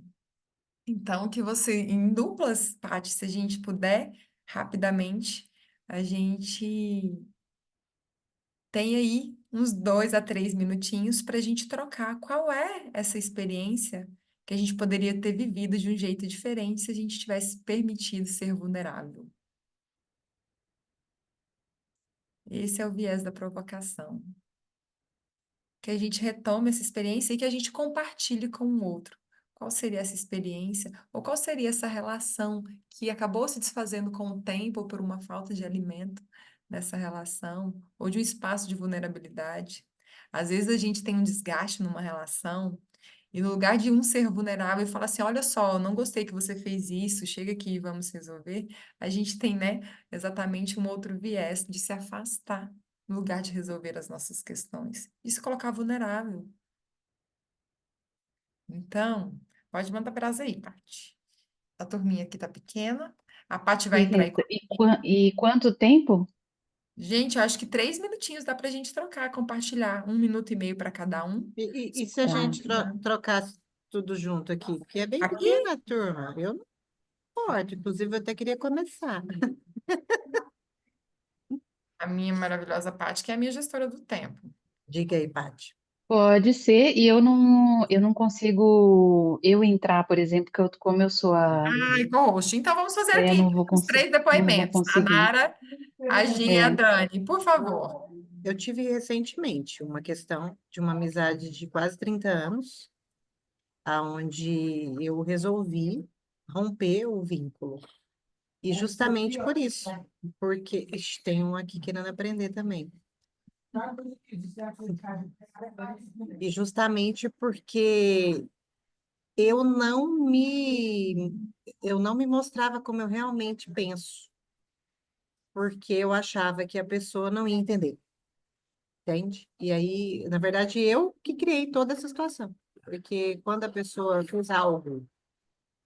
Então, que você, em duplas, Paty, se a gente puder, rapidamente, a gente tem aí uns 2 a 3 minutinhos para a gente trocar qual é essa experiência que a gente poderia ter vivido de um jeito diferente se a gente tivesse permitido ser vulnerável. Esse é o viés da provocação. Que a gente retome essa experiência e que a gente compartilhe com o outro. Qual seria essa experiência? Ou qual seria essa relação que acabou se desfazendo com o tempo ou por uma falta de alimento nessa relação, ou de um espaço de vulnerabilidade? Às vezes a gente tem um desgaste numa relação e no lugar de um ser vulnerável e falar assim, olha só, eu não gostei que você fez isso, chega aqui e vamos resolver, a gente tem, né, exatamente um outro viés de se afastar no lugar de resolver as nossas questões, de se colocar vulnerável. Então, pode mandar brasa aí, Paty. A turminha aqui tá pequena, a Paty vai entrar em... Beleza. E quanto tempo? Gente, eu acho que 3 minutinhos dá pra gente trocar, compartilhar, 1 minuto e meio para cada um. E se a Tá. gente trocasse tudo junto aqui? Porque é bem Aqui, pequena a turma. Eu não pode. Inclusive, eu até queria começar. a minha maravilhosa Paty, que é a minha gestora do tempo. Diga aí, Paty. Pode ser, e eu não consigo entrar, por exemplo, como eu sou Ai, host. Então vamos fazer eu aqui não vou os 3 não vou depoimentos. A conseguir. Nara, a Gia e a Dani, por favor. Eu tive recentemente uma questão de uma amizade de quase 30 anos, aonde eu resolvi romper o vínculo. E justamente por isso, porque ixi, tem um aqui querendo aprender também. E justamente porque eu não me mostrava como eu realmente penso, porque eu achava que a pessoa não ia entender, entende? E aí, na verdade, eu que criei toda essa situação, porque quando a pessoa fez algo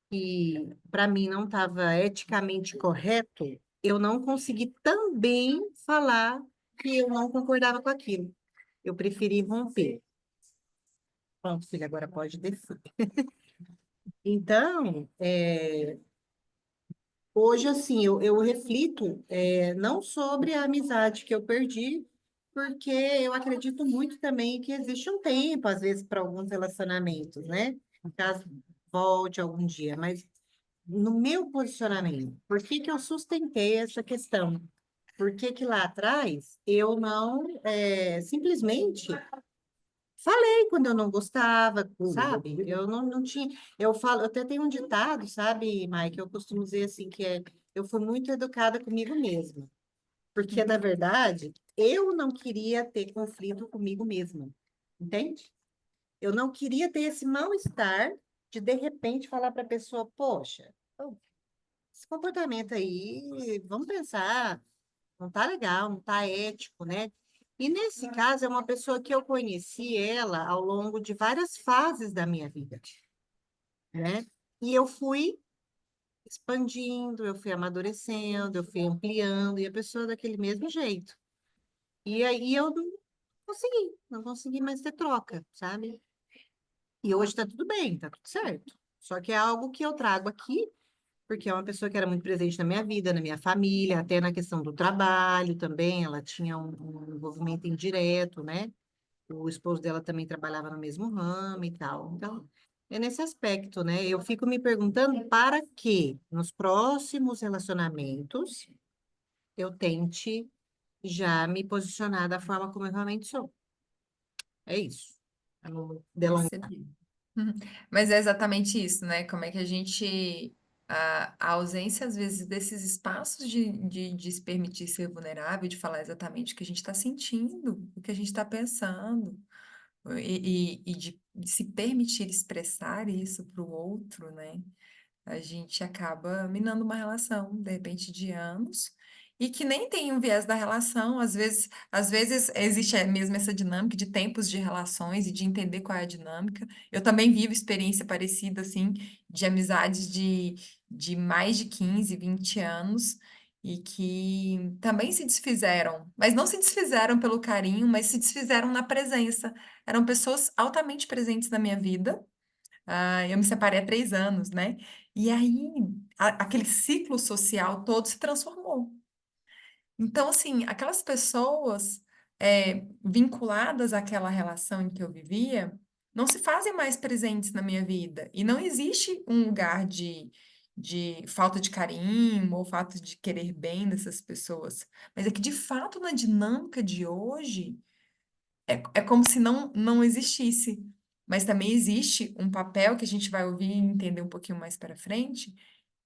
que para mim não estava eticamente correto, eu não consegui também falar que eu não concordava com aquilo. Eu preferi romper. Pronto, filho, agora pode descer. Então, hoje, assim, eu reflito não sobre a amizade que eu perdi, porque eu acredito muito também que existe um tempo, às vezes, para alguns relacionamentos, né? Caso volte algum dia, mas no meu posicionamento, por que que eu sustentei essa questão? Por que que lá atrás eu não simplesmente falei quando eu não gostava, sabe? Eu não tinha. Eu falo, eu até tenho um ditado, sabe, Mike? Eu costumo dizer assim, eu fui muito educada comigo mesma. Porque, na verdade, eu não queria ter conflito comigo mesma. Entende? Eu não queria ter esse mal-estar de repente, falar para a pessoa, poxa, esse comportamento aí, vamos pensar, não tá legal, não tá ético, né? E nesse caso, é uma pessoa que eu conheci ela ao longo de várias fases da minha vida, né? E eu fui expandindo, eu fui amadurecendo, eu fui ampliando, e a pessoa daquele mesmo jeito. E aí eu não consegui mais ter troca, sabe? E hoje tá tudo bem, tá tudo certo. Só que é algo que eu trago aqui porque é uma pessoa que era muito presente na minha vida, na minha família, até na questão do trabalho também, ela tinha um envolvimento indireto, né? O esposo dela também trabalhava no mesmo ramo e tal. Então, é nesse aspecto, né? Eu fico me perguntando para que nos próximos relacionamentos eu tente já me posicionar da forma como eu realmente sou. É isso. Pra não delongar. Percebi. Uhum. Mas é exatamente isso, né? Como é que a gente. A ausência, às vezes, desses espaços de se permitir ser vulnerável, de falar exatamente o que a gente está sentindo, o que a gente está pensando, e de se permitir expressar isso para o outro, né? A gente acaba minando uma relação, de repente, de anos, e que nem tem um viés da relação. Às vezes existe mesmo essa dinâmica de tempos de relações e de entender qual é a dinâmica. Eu também vivo experiência parecida, assim, de amizades de mais de 15, 20 anos, e que também se desfizeram, mas não se desfizeram pelo carinho, mas se desfizeram na presença. Eram pessoas altamente presentes na minha vida. Eu me separei há 3 anos, né? E aí, aquele ciclo social todo se transformou. Então, assim, aquelas pessoas vinculadas àquela relação em que eu vivia não se fazem mais presentes na minha vida. E não existe um lugar de falta de carinho ou falta de querer bem dessas pessoas. Mas é que, de fato, na dinâmica de hoje, é como se não existisse. Mas também existe um papel que a gente vai ouvir e entender um pouquinho mais para frente,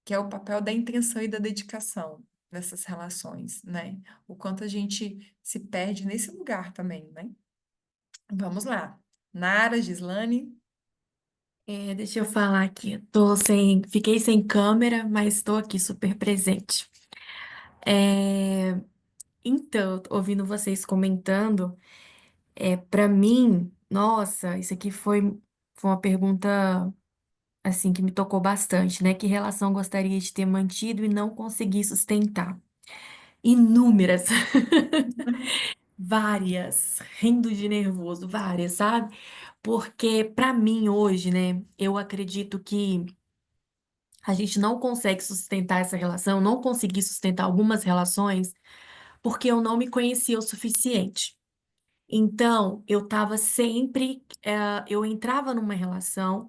que é o papel da intenção e da dedicação nessas relações, né? O quanto a gente se perde nesse lugar também, né? Vamos lá. Nara, Gislane. Deixa eu falar aqui. Fiquei sem câmera, mas estou aqui super presente. É, então, ouvindo vocês comentando, para mim, nossa, isso aqui foi uma pergunta assim que me tocou bastante, né? Que relação gostaria de ter mantido e não consegui sustentar? Inúmeras, várias, rindo de nervoso, várias, sabe? Porque para mim hoje, né, eu acredito que a gente não consegue sustentar essa relação, não consegui sustentar algumas relações porque eu não me conhecia o suficiente. Então, eu entrava numa relação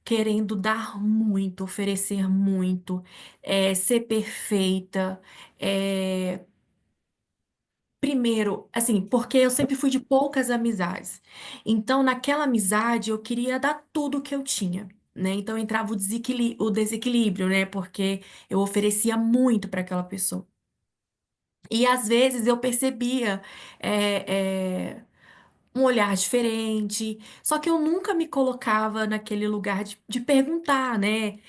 querendo dar muito, oferecer muito, ser perfeita. Primeiro, assim, porque eu sempre fui de poucas amizades. Então, naquela amizade, eu queria dar tudo que eu tinha, né? Então entrava o desequilíbrio, né? Porque eu oferecia muito para aquela pessoa. E às vezes eu percebia um olhar diferente, só que eu nunca me colocava naquele lugar de perguntar, né?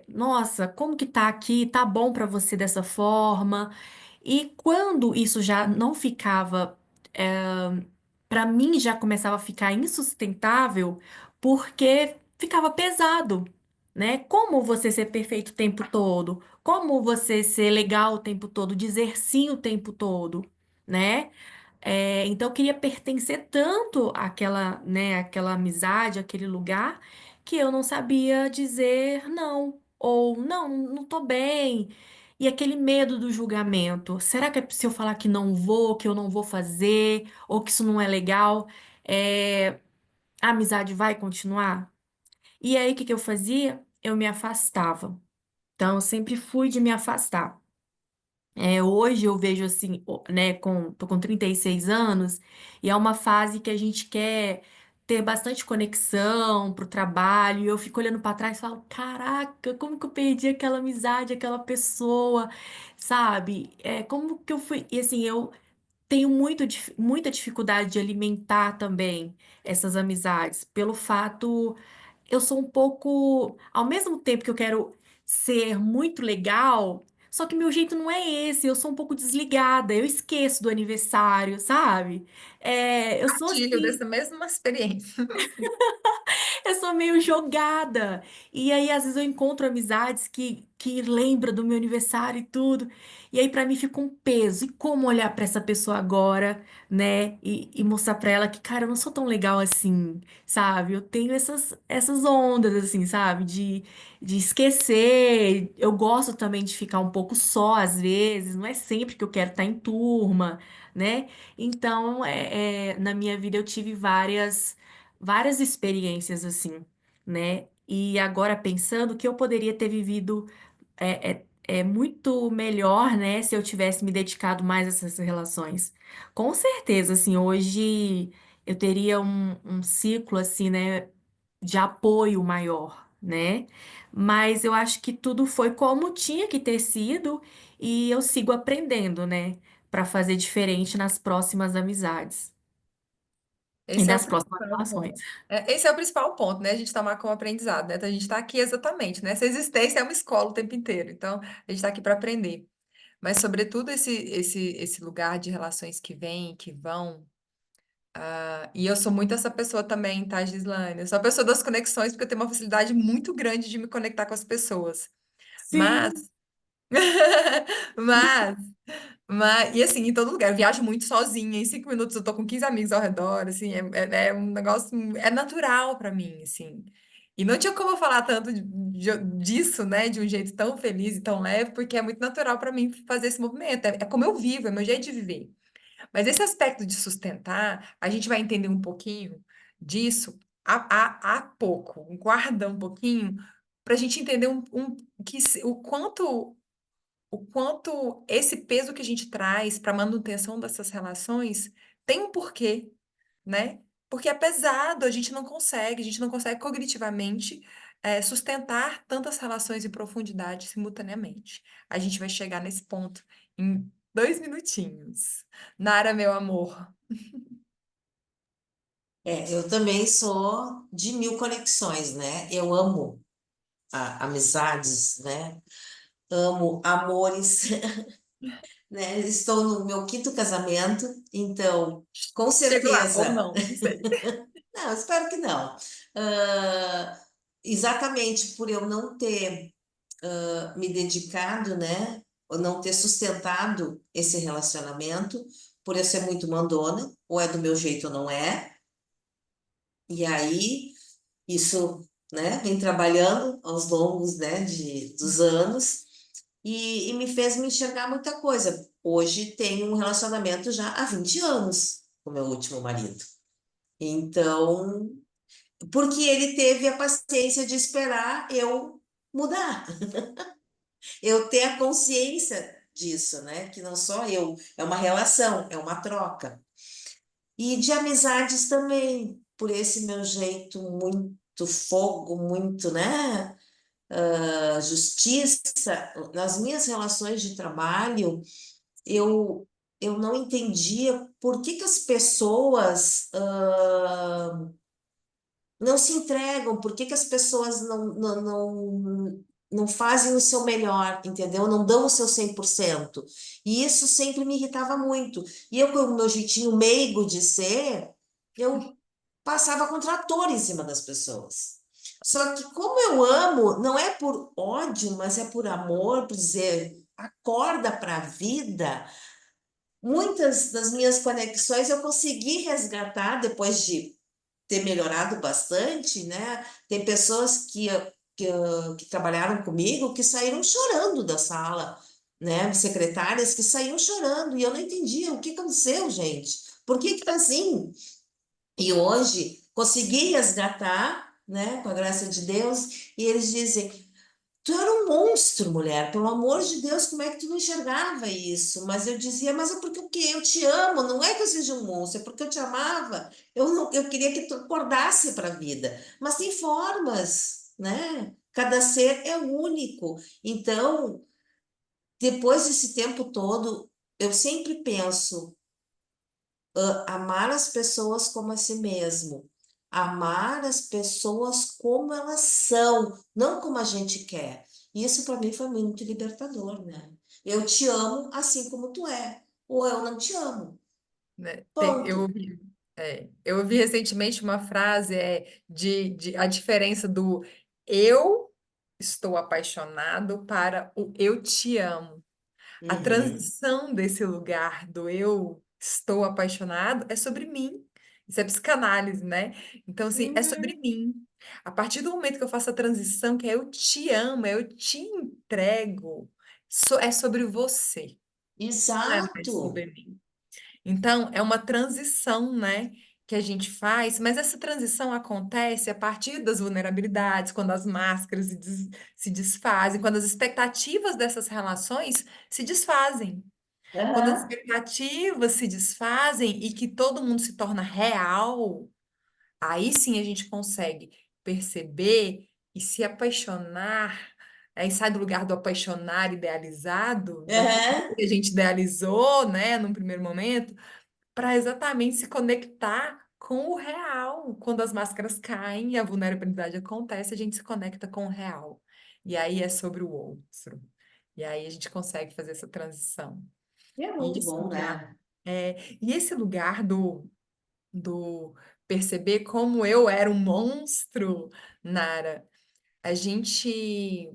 Nossa, como que tá aqui? Tá bom para você dessa forma? E quando isso já não ficava, para mim já começava a ficar insustentável, porque ficava pesado, né? Como você ser perfeito o tempo todo? Como você ser legal o tempo todo, dizer sim o tempo todo, né? Então eu queria pertencer tanto àquela, né, àquela amizade, àquele lugar, que eu não sabia dizer não, ou não, não tô bem. E aquele medo do julgamento. Será que se eu falar que não vou, que eu não vou fazer, ou que isso não é legal, é, a amizade vai continuar? E aí o que que eu fazia? Eu me afastava. Então eu sempre fui de me afastar. Hoje eu vejo assim, né, tô com 36 anos, e é uma fase que a gente quer ter bastante conexão pro trabalho, e eu fico olhando para trás e falo, caraca, como que eu perdi aquela amizade, aquela pessoa, sabe? Como que eu fui. E assim, eu tenho muita dificuldade de alimentar também essas amizades, pelo fato eu sou um pouco, ao mesmo tempo que eu quero ser muito legal, só que meu jeito não é esse, eu sou um pouco desligada, eu esqueço do aniversário, sabe? Eu sou Partilho assim, dessa mesma experiência. eu sou meio jogada. E aí, às vezes, eu encontro amizades que lembram do meu aniversário e tudo. E aí, pra mim, fica um peso. E como olhar pra essa pessoa agora, né? E mostrar pra ela que, cara, eu não sou tão legal assim, sabe? Eu tenho essas ondas, assim, sabe? De esquecer. Eu gosto também de ficar um pouco só, às vezes. Não é sempre que eu quero estar em turma, né? Então, na minha vida, eu tive várias experiências assim, né? E agora pensando que eu poderia ter vivido muito melhor, né, se eu tivesse me dedicado mais a essas relações. Com certeza, assim, hoje eu teria um ciclo assim, né, de apoio maior, né? Mas eu acho que tudo foi como tinha que ter sido e eu sigo aprendendo, né, para fazer diferente nas próximas amizades e Esse é o nas próximas principal relações. ponto. Esse é o principal ponto, né? A gente tomar como aprendizado, né? Então, a gente está aqui exatamente, né? Essa existência é uma escola o tempo inteiro. Então, a gente está aqui para aprender. Mas, sobretudo, esse lugar de relações que vêm, e que vão. E eu sou muito essa pessoa também, tá, Gislane? Eu sou a pessoa das conexões, porque eu tenho uma facilidade muito grande de me conectar com as pessoas. Mas, Sim. mas e assim, em todo lugar, eu viajo muito sozinha, em 5 minutos eu tô com 15 amigos ao redor, assim, é um negócio, é natural pra mim, assim. E não tinha como eu falar tanto disso, né, de um jeito tão feliz e tão leve, porque é muito natural pra mim fazer esse movimento, é como eu vivo, é meu jeito de viver. Mas esse aspecto de sustentar, a gente vai entender um pouquinho disso a pouco, guarda um pouquinho, pra gente entender o quanto esse peso que a gente traz para a manutenção dessas relações tem um porquê, né? Porque é pesado, a gente não consegue cognitivamente sustentar tantas relações em profundidade simultaneamente. A gente vai chegar nesse ponto em 2 minutinhos. Nara, meu amor. Eu também sou de mil conexões, né? Eu amo amizades, né? Amo amores, né? Estou no meu quinto casamento, então, com Chego lá, ou certeza. não, não sei. Não, espero que não. Ah, exatamente por eu não ter me dedicado, né? Ou não ter sustentado esse relacionamento, por eu ser muito mandona, ou é do meu jeito ou não é. E aí, isso, né, vem trabalhando aos longos, né, dos anos e me fez me enxergar muita coisa. Hoje tenho um relacionamento já há 20 anos com meu último marido. Então, porque ele teve a paciência de esperar eu mudar, eu ter a consciência disso, né? Que não só eu, é uma relação, é uma troca. E de amizades também, por esse meu jeito muito fogo, muito, né? Justiça. Nas minhas relações de trabalho, eu, eu não entendia por que que as pessoas não se entregam, por que que as pessoas não fazem o seu melhor, entendeu? Não dão o seu 100%. E isso sempre me irritava muito. E eu, com o meu jeitinho meigo de ser, eu passava com trator em cima das pessoas. Só que como eu amo, não é por ódio, mas é por amor, por dizer, acorda para a vida. Muitas das minhas conexões eu consegui resgatar depois de ter melhorado bastante, né? Tem pessoas que trabalharam comigo que saíram chorando da sala, né? Secretárias que saíram chorando e eu não entendia o que aconteceu, gente. Por que que tá assim? E hoje consegui resgatar, né, com a graça de Deus, e eles dizem: tu era um monstro, mulher, pelo amor de Deus, como é que tu não enxergava isso? Mas eu dizia: mas é porque o quê? Eu te amo, não é que eu seja um monstro, é porque eu te amava. Eu não, eu queria que tu acordasse para a vida. Mas tem formas, né? Cada ser é único. Então, depois desse tempo todo, eu sempre penso amar as pessoas como a si mesmo. Amar as pessoas como elas são, não como a gente quer. Isso para mim foi muito libertador, né? Eu te amo assim como tu é, ou eu não te amo. Né? Ponto. Eu ouvi recentemente uma frase de a diferença do eu estou apaixonado para o eu te amo. A Uhum. transição desse lugar do eu estou apaixonado é sobre mim. Isso é psicanálise, né? Então, assim, é sobre Uhum. mim. A partir do momento que eu faço a transição, que é eu te amo, é eu te entrego, é sobre você, não é mais Exato. sobre mim. Então, é uma transição, né, que a gente faz, mas essa transição acontece a partir das vulnerabilidades, quando as máscaras se desfazem, quando as expectativas dessas relações se desfazem. Quando as Aham. expectativas se desfazem e que todo mundo se torna real, aí sim a gente consegue perceber e se apaixonar, aí sai do lugar do apaixonar idealizado, daquilo Aham. que a gente idealizou, né, num primeiro momento, para exatamente se conectar com o real. Quando as máscaras caem e a vulnerabilidade acontece, a gente se conecta com o real. E aí é sobre o outro. E aí a gente consegue fazer essa transição. E é E muito esse bom, lugar, né? e esse lugar do perceber como eu era um monstro, Nara, a gente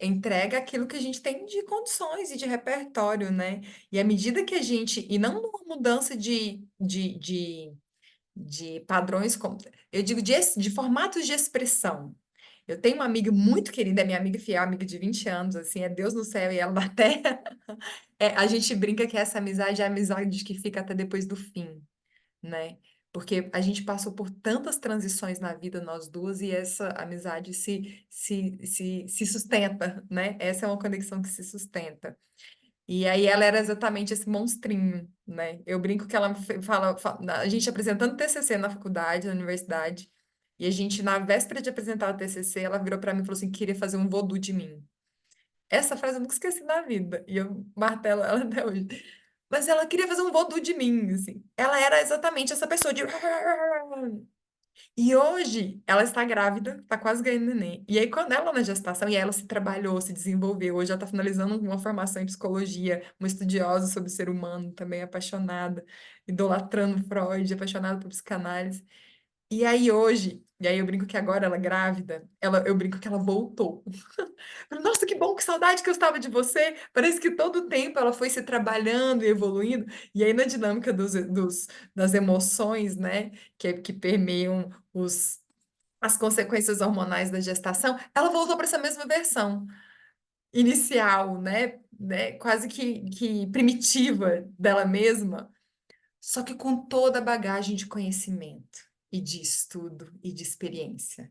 entrega aquilo que a gente tem de condições e de repertório, né? E à medida que a gente, e não numa mudança de padrões, eu digo de formatos de expressão. Eu tenho uma amiga muito querida, é minha amiga fiel, amiga de 20 anos, assim, é Deus no céu e ela na terra. A gente brinca que essa amizade é a amizade que fica até depois do fim, né? Porque a gente passou por tantas transições na vida, nós duas, e essa amizade se sustenta, né? Essa é uma conexão que se sustenta. E aí ela era exatamente esse monstrinho, né? Eu brinco que ela a gente apresentando TCC na faculdade, na universidade, e a gente, na véspera de apresentar o TCC, ela virou para mim e falou assim, que queria fazer um voodoo de mim. Essa frase eu nunca esqueci na vida, e eu martelo ela até hoje. Mas ela queria fazer um voodoo de mim, assim. Ela era exatamente essa pessoa de... E hoje ela está grávida, está quase ganhando neném. E aí, quando ela na gestação, e aí ela se trabalhou, se desenvolveu, hoje ela está finalizando uma formação em psicologia, uma estudiosa sobre o ser humano, também apaixonada, idolatrando Freud, apaixonada por psicanálise. E aí hoje, e aí eu brinco que agora ela é grávida, eu brinco que ela voltou. Falei, nossa, que bom, que saudade que eu estava de você. Parece que todo o tempo ela foi se trabalhando e evoluindo. E aí, na dinâmica das emoções, né, que permeiam as consequências hormonais da gestação, ela voltou para essa mesma versão inicial, né, quase que primitiva dela mesma, só que com toda a bagagem de conhecimento e de estudo e de experiência.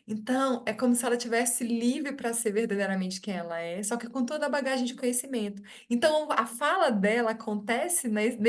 Então, é como se ela tivesse livre para ser verdadeiramente quem ela é, só que com toda a bagagem de conhecimento. Então, a fala dela acontece mesmo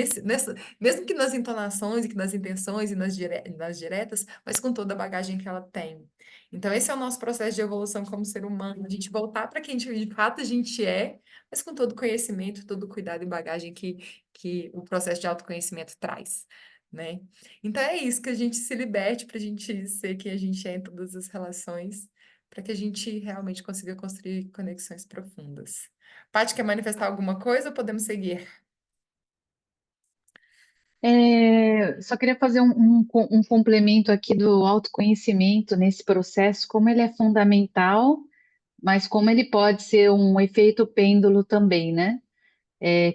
que nas entonações, e que nas intenções e nas diretas, mas com toda a bagagem que ela tem. Então, esse é o nosso processo de evolução como ser humano, a gente voltar para quem de fato a gente é, mas com todo o conhecimento, todo o cuidado e bagagem que o processo de autoconhecimento traz, né? Então é isso, que a gente se liberte para a gente ser quem a gente é em todas as relações, para que a gente realmente consiga construir conexões profundas. Paty, quer manifestar alguma coisa ou podemos seguir? Só queria fazer um complemento aqui do autoconhecimento nesse processo, como ele é fundamental, mas como ele pode ser um efeito pêndulo também, né?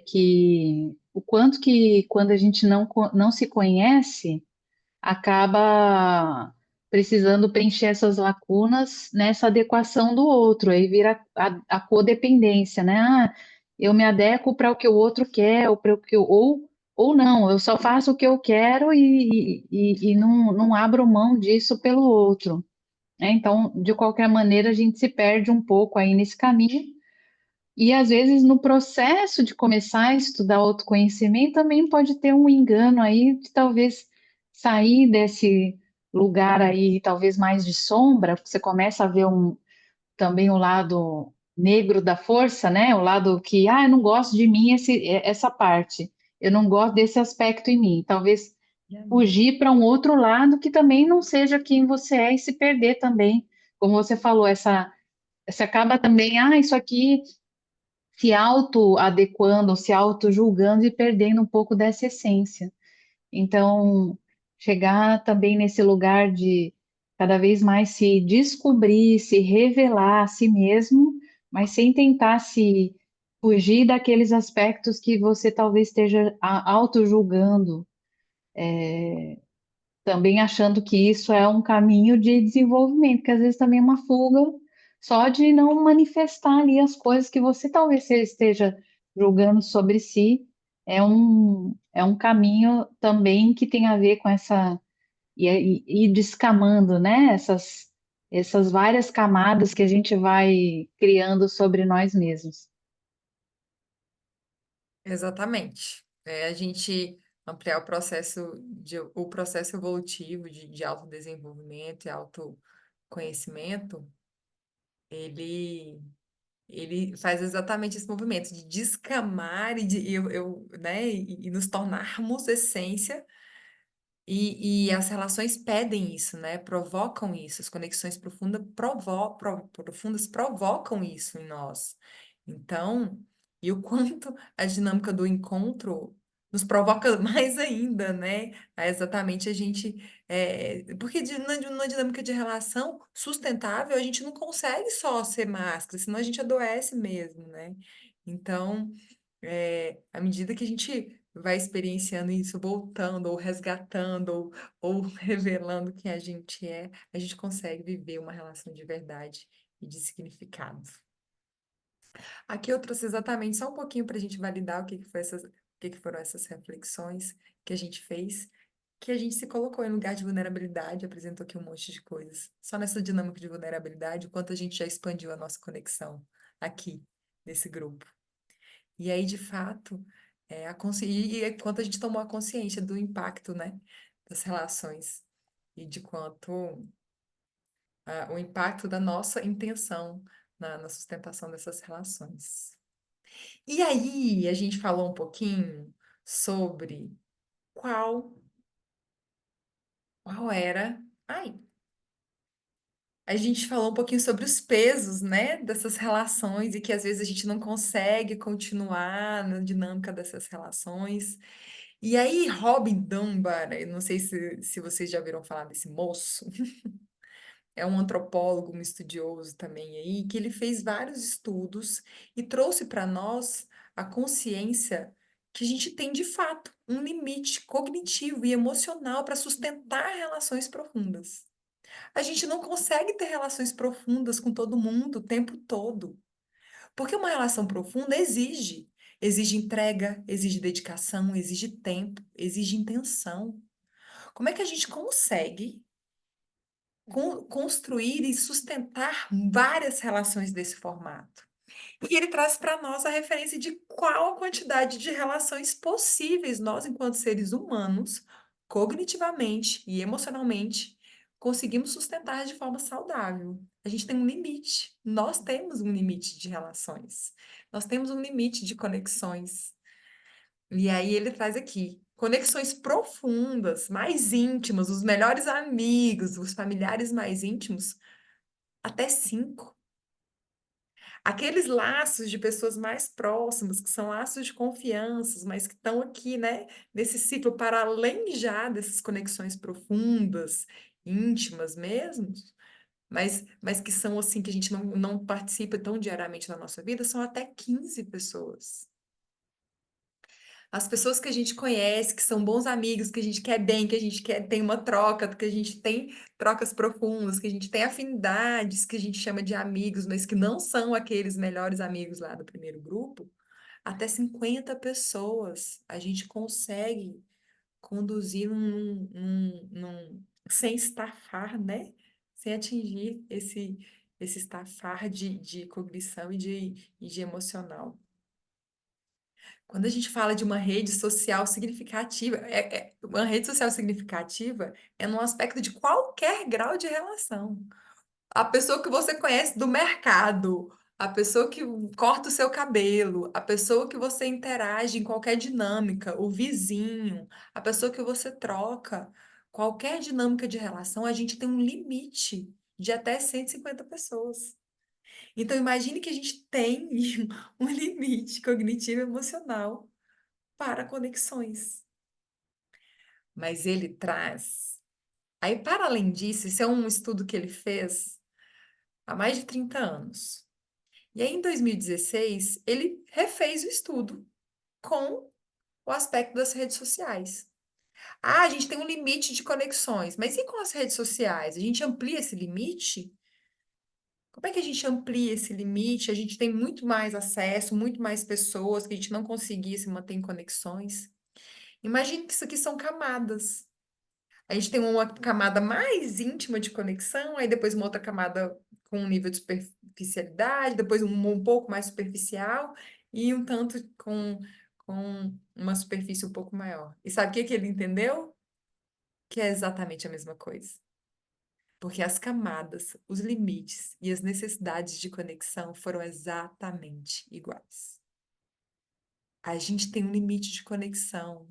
Que o quanto que quando a gente não se conhece, acaba precisando preencher essas lacunas nessa adequação do outro, aí vira a codependência, né? Ah, eu me adequo para o que o outro quer, ou para o que ou não, eu só faço o que eu quero e não abro mão disso pelo outro, né? Então, de qualquer maneira, a gente se perde um pouco aí nesse caminho. E às vezes no processo de começar a estudar autoconhecimento também pode ter um engano aí de talvez sair desse lugar aí, talvez mais de sombra, porque você começa a ver também o lado negro da força, né? O lado que, eu não gosto de mim essa parte, eu não gosto desse aspecto em mim. Talvez fugir para um outro lado que também não seja quem você é e se perder também. Como você falou, você acaba também, isso aqui se auto-adequando, se auto-julgando e perdendo um pouco dessa essência. Então, chegar também nesse lugar de cada vez mais se descobrir, se revelar a si mesmo, mas sem tentar se fugir daqueles aspectos que você talvez esteja auto-julgando, também achando que isso é um caminho de desenvolvimento, que às vezes também é uma fuga só de não manifestar ali as coisas que você talvez você esteja julgando sobre si, é um caminho também que tem a ver com essa, e descamando, né, essas várias camadas que a gente vai criando sobre nós mesmos. Exatamente. A gente ampliar o processo evolutivo de autodesenvolvimento e autoconhecimento, ele ele faz exatamente esse movimento de descamar e nos tornarmos essência, e as relações pedem isso, né? Provocam isso, as conexões profundas provocam isso em nós. Então, e o quanto a dinâmica do encontro nos provoca mais ainda, né? Exatamente a gente. Porque numa dinâmica de relação sustentável, a gente não consegue só ser máscara, senão a gente adoece mesmo, né? Então, à medida que a gente vai experienciando isso, voltando, ou resgatando, ou revelando quem a gente consegue viver uma relação de verdade e de significado. Aqui eu trouxe exatamente só um pouquinho para a gente validar o que que foram essas reflexões que a gente fez, que a gente se colocou em lugar de vulnerabilidade, apresentou aqui um monte de coisas. Só nessa dinâmica de vulnerabilidade, o quanto a gente já expandiu a nossa conexão aqui, nesse grupo. E aí, de fato, quanto a gente tomou a consciência do impacto, né, das relações e de quanto o impacto da nossa intenção na sustentação dessas relações. E aí, a gente falou um pouquinho sobre qual, qual era. Ai, a gente falou um pouquinho sobre os pesos, né, dessas relações e que às vezes a gente não consegue continuar na dinâmica dessas relações. E aí, Robin Dunbar, eu não sei se vocês já ouviram falar desse moço, é um antropólogo, um estudioso também aí, que ele fez vários estudos e trouxe para nós a consciência que a gente tem de fato um limite cognitivo e emocional para sustentar relações profundas. A gente não consegue ter relações profundas com todo mundo o tempo todo, porque uma relação profunda exige entrega, exige dedicação, exige tempo, exige intenção. Como é que a gente consegue construir e sustentar várias relações desse formato. E ele traz para nós a referência de qual a quantidade de relações possíveis nós, enquanto seres humanos, cognitivamente e emocionalmente, conseguimos sustentar de forma saudável. A gente tem um limite. Nós temos um limite de relações. Nós temos um limite de conexões. E aí ele traz aqui conexões profundas, mais íntimas, os melhores amigos, os familiares mais íntimos, até 5. Aqueles laços de pessoas mais próximas, que são laços de confiança, mas que estão aqui, né, nesse ciclo, para além já dessas conexões profundas, íntimas mesmo, mas que são assim, que a gente não participa tão diariamente na nossa vida, são até 15 pessoas. As pessoas que a gente conhece, que são bons amigos, que a gente quer bem, que a gente quer tem uma troca, que a gente tem trocas profundas, que a gente tem afinidades, que a gente chama de amigos, mas que não são aqueles melhores amigos lá do primeiro grupo, até 50 pessoas a gente consegue conduzir sem estafar, né? Sem atingir esse estafar de cognição e de emocional. Quando a gente fala de uma rede social significativa, uma rede social significativa é num aspecto de qualquer grau de relação. A pessoa que você conhece do mercado, a pessoa que corta o seu cabelo, a pessoa que você interage em qualquer dinâmica, o vizinho, a pessoa que você troca, qualquer dinâmica de relação, a gente tem um limite de até 150 pessoas. Então, imagine que a gente tem um limite cognitivo e emocional para conexões. Mas ele traz. Aí, para além disso, isso é um estudo que ele fez há mais de 30 anos. E aí, em 2016, ele refez o estudo com o aspecto das redes sociais. Ah, a gente tem um limite de conexões, mas e com as redes sociais? A gente amplia esse limite? Como é que a gente amplia esse limite? A gente tem muito mais acesso, muito mais pessoas que a gente não conseguia se manter em conexões. Imagine que isso aqui são camadas. A gente tem uma camada mais íntima de conexão, aí depois uma outra camada com um nível de superficialidade, depois um pouco mais superficial e um tanto com uma superfície um pouco maior. E sabe o que que ele entendeu? Que é exatamente a mesma coisa. Porque as camadas, os limites e as necessidades de conexão foram exatamente iguais. A gente tem um limite de conexão,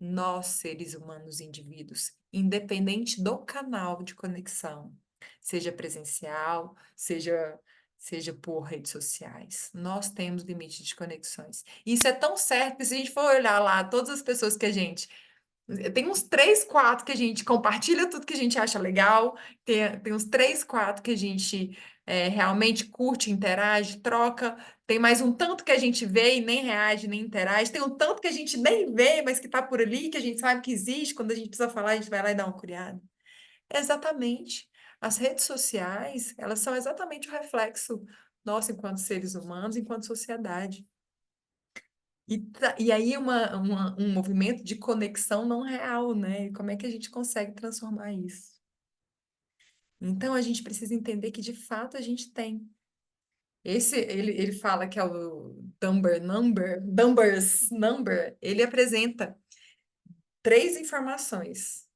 nós, seres humanos, indivíduos, independente do canal de conexão, seja presencial, seja por redes sociais, nós temos limite de conexões. Isso é tão certo que se a gente for olhar lá todas as pessoas que a gente tem uns 3, 4 que a gente compartilha tudo que a gente acha legal, tem uns 3, 4 que a gente realmente curte, interage, troca, tem mais um tanto que a gente vê e nem reage, nem interage, tem um tanto que a gente nem vê, mas que está por ali, que a gente sabe que existe, quando a gente precisa falar, a gente vai lá e dá uma curiada. Exatamente. As redes sociais, elas são exatamente o reflexo nosso enquanto seres humanos, enquanto sociedade. E aí um movimento de conexão não real, né? E como é que a gente consegue transformar isso? Então, a gente precisa entender que, de fato, a gente tem. Ele fala que é o Dunbar's Number, ele apresenta 3 informações.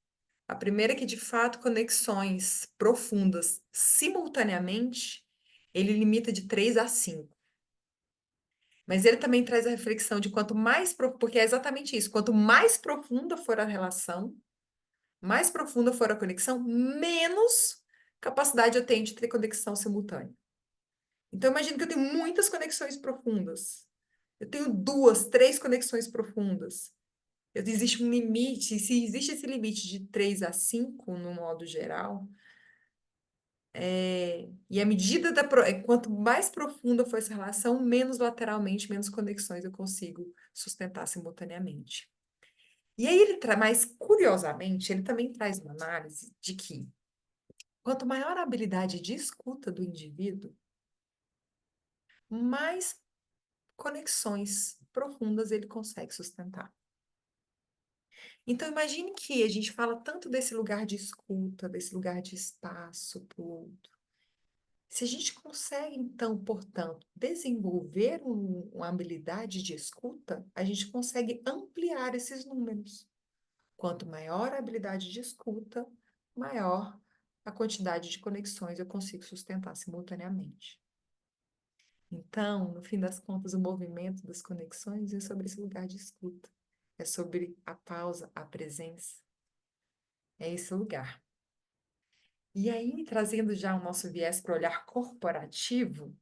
A primeira é que, de fato, conexões profundas simultaneamente, ele limita de 3 a 5. Mas ele também traz a reflexão de quanto mais, porque é exatamente isso, quanto mais profunda for a relação, mais profunda for a conexão, menos capacidade eu tenho de ter conexão simultânea. Então, imagina que eu tenho muitas conexões profundas. Eu tenho 2, 3 conexões profundas. Existe um limite, e se existe esse limite de 3 a 5, no modo geral, e à medida quanto mais profunda for essa relação, menos lateralmente, menos conexões eu consigo sustentar simultaneamente. E aí mas curiosamente, ele também traz uma análise de que quanto maior a habilidade de escuta do indivíduo, mais conexões profundas ele consegue sustentar. Então, imagine que a gente fala tanto desse lugar de escuta, desse lugar de espaço para o outro. Se a gente consegue, então, portanto, desenvolver uma habilidade de escuta, a gente consegue ampliar esses números. Quanto maior a habilidade de escuta, maior a quantidade de conexões eu consigo sustentar simultaneamente. Então, no fim das contas, o movimento das conexões é sobre esse lugar de escuta. É sobre a pausa, a presença. É esse lugar. E aí, trazendo já o nosso viés para o olhar corporativo,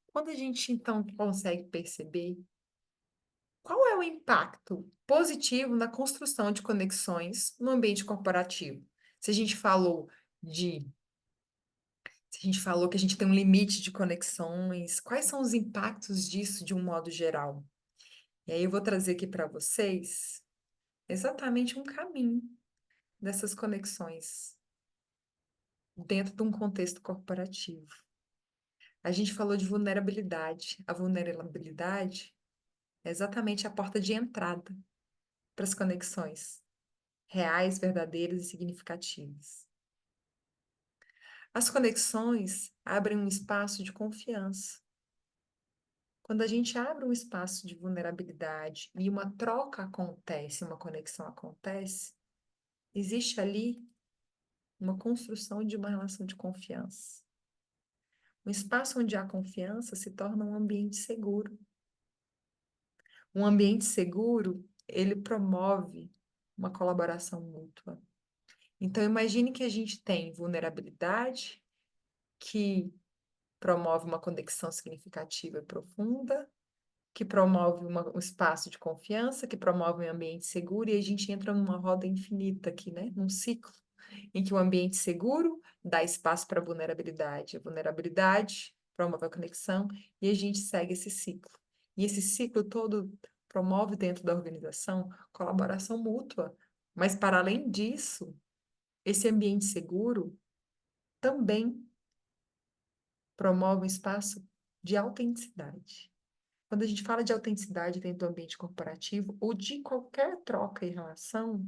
quando a gente então consegue perceber qual é o impacto positivo na construção de conexões no ambiente corporativo? Se a gente falou de, se a gente falou que a gente tem um limite de conexões, quais são os impactos disso de um modo geral? E aí eu vou trazer aqui para vocês exatamente um caminho dessas conexões dentro de um contexto corporativo. A gente falou de vulnerabilidade. A vulnerabilidade é exatamente a porta de entrada para as conexões reais, verdadeiras e significativas. As conexões abrem um espaço de confiança. Quando a gente abre um espaço de vulnerabilidade e uma troca acontece, uma conexão acontece, existe ali uma construção de uma relação de confiança. Um espaço onde há confiança se torna um ambiente seguro. Um ambiente seguro, ele promove uma colaboração mútua. Então, imagine que a gente tem vulnerabilidade, que promove uma conexão significativa e profunda, que promove um espaço de confiança, que promove um ambiente seguro, e a gente entra numa roda infinita aqui, né? Num ciclo, em que o ambiente seguro dá espaço para a vulnerabilidade promove a conexão, e a gente segue esse ciclo. E esse ciclo todo promove dentro da organização colaboração mútua. Mas, para além disso, esse ambiente seguro também promove um espaço de autenticidade. Quando a gente fala de autenticidade dentro do ambiente corporativo ou de qualquer troca e relação,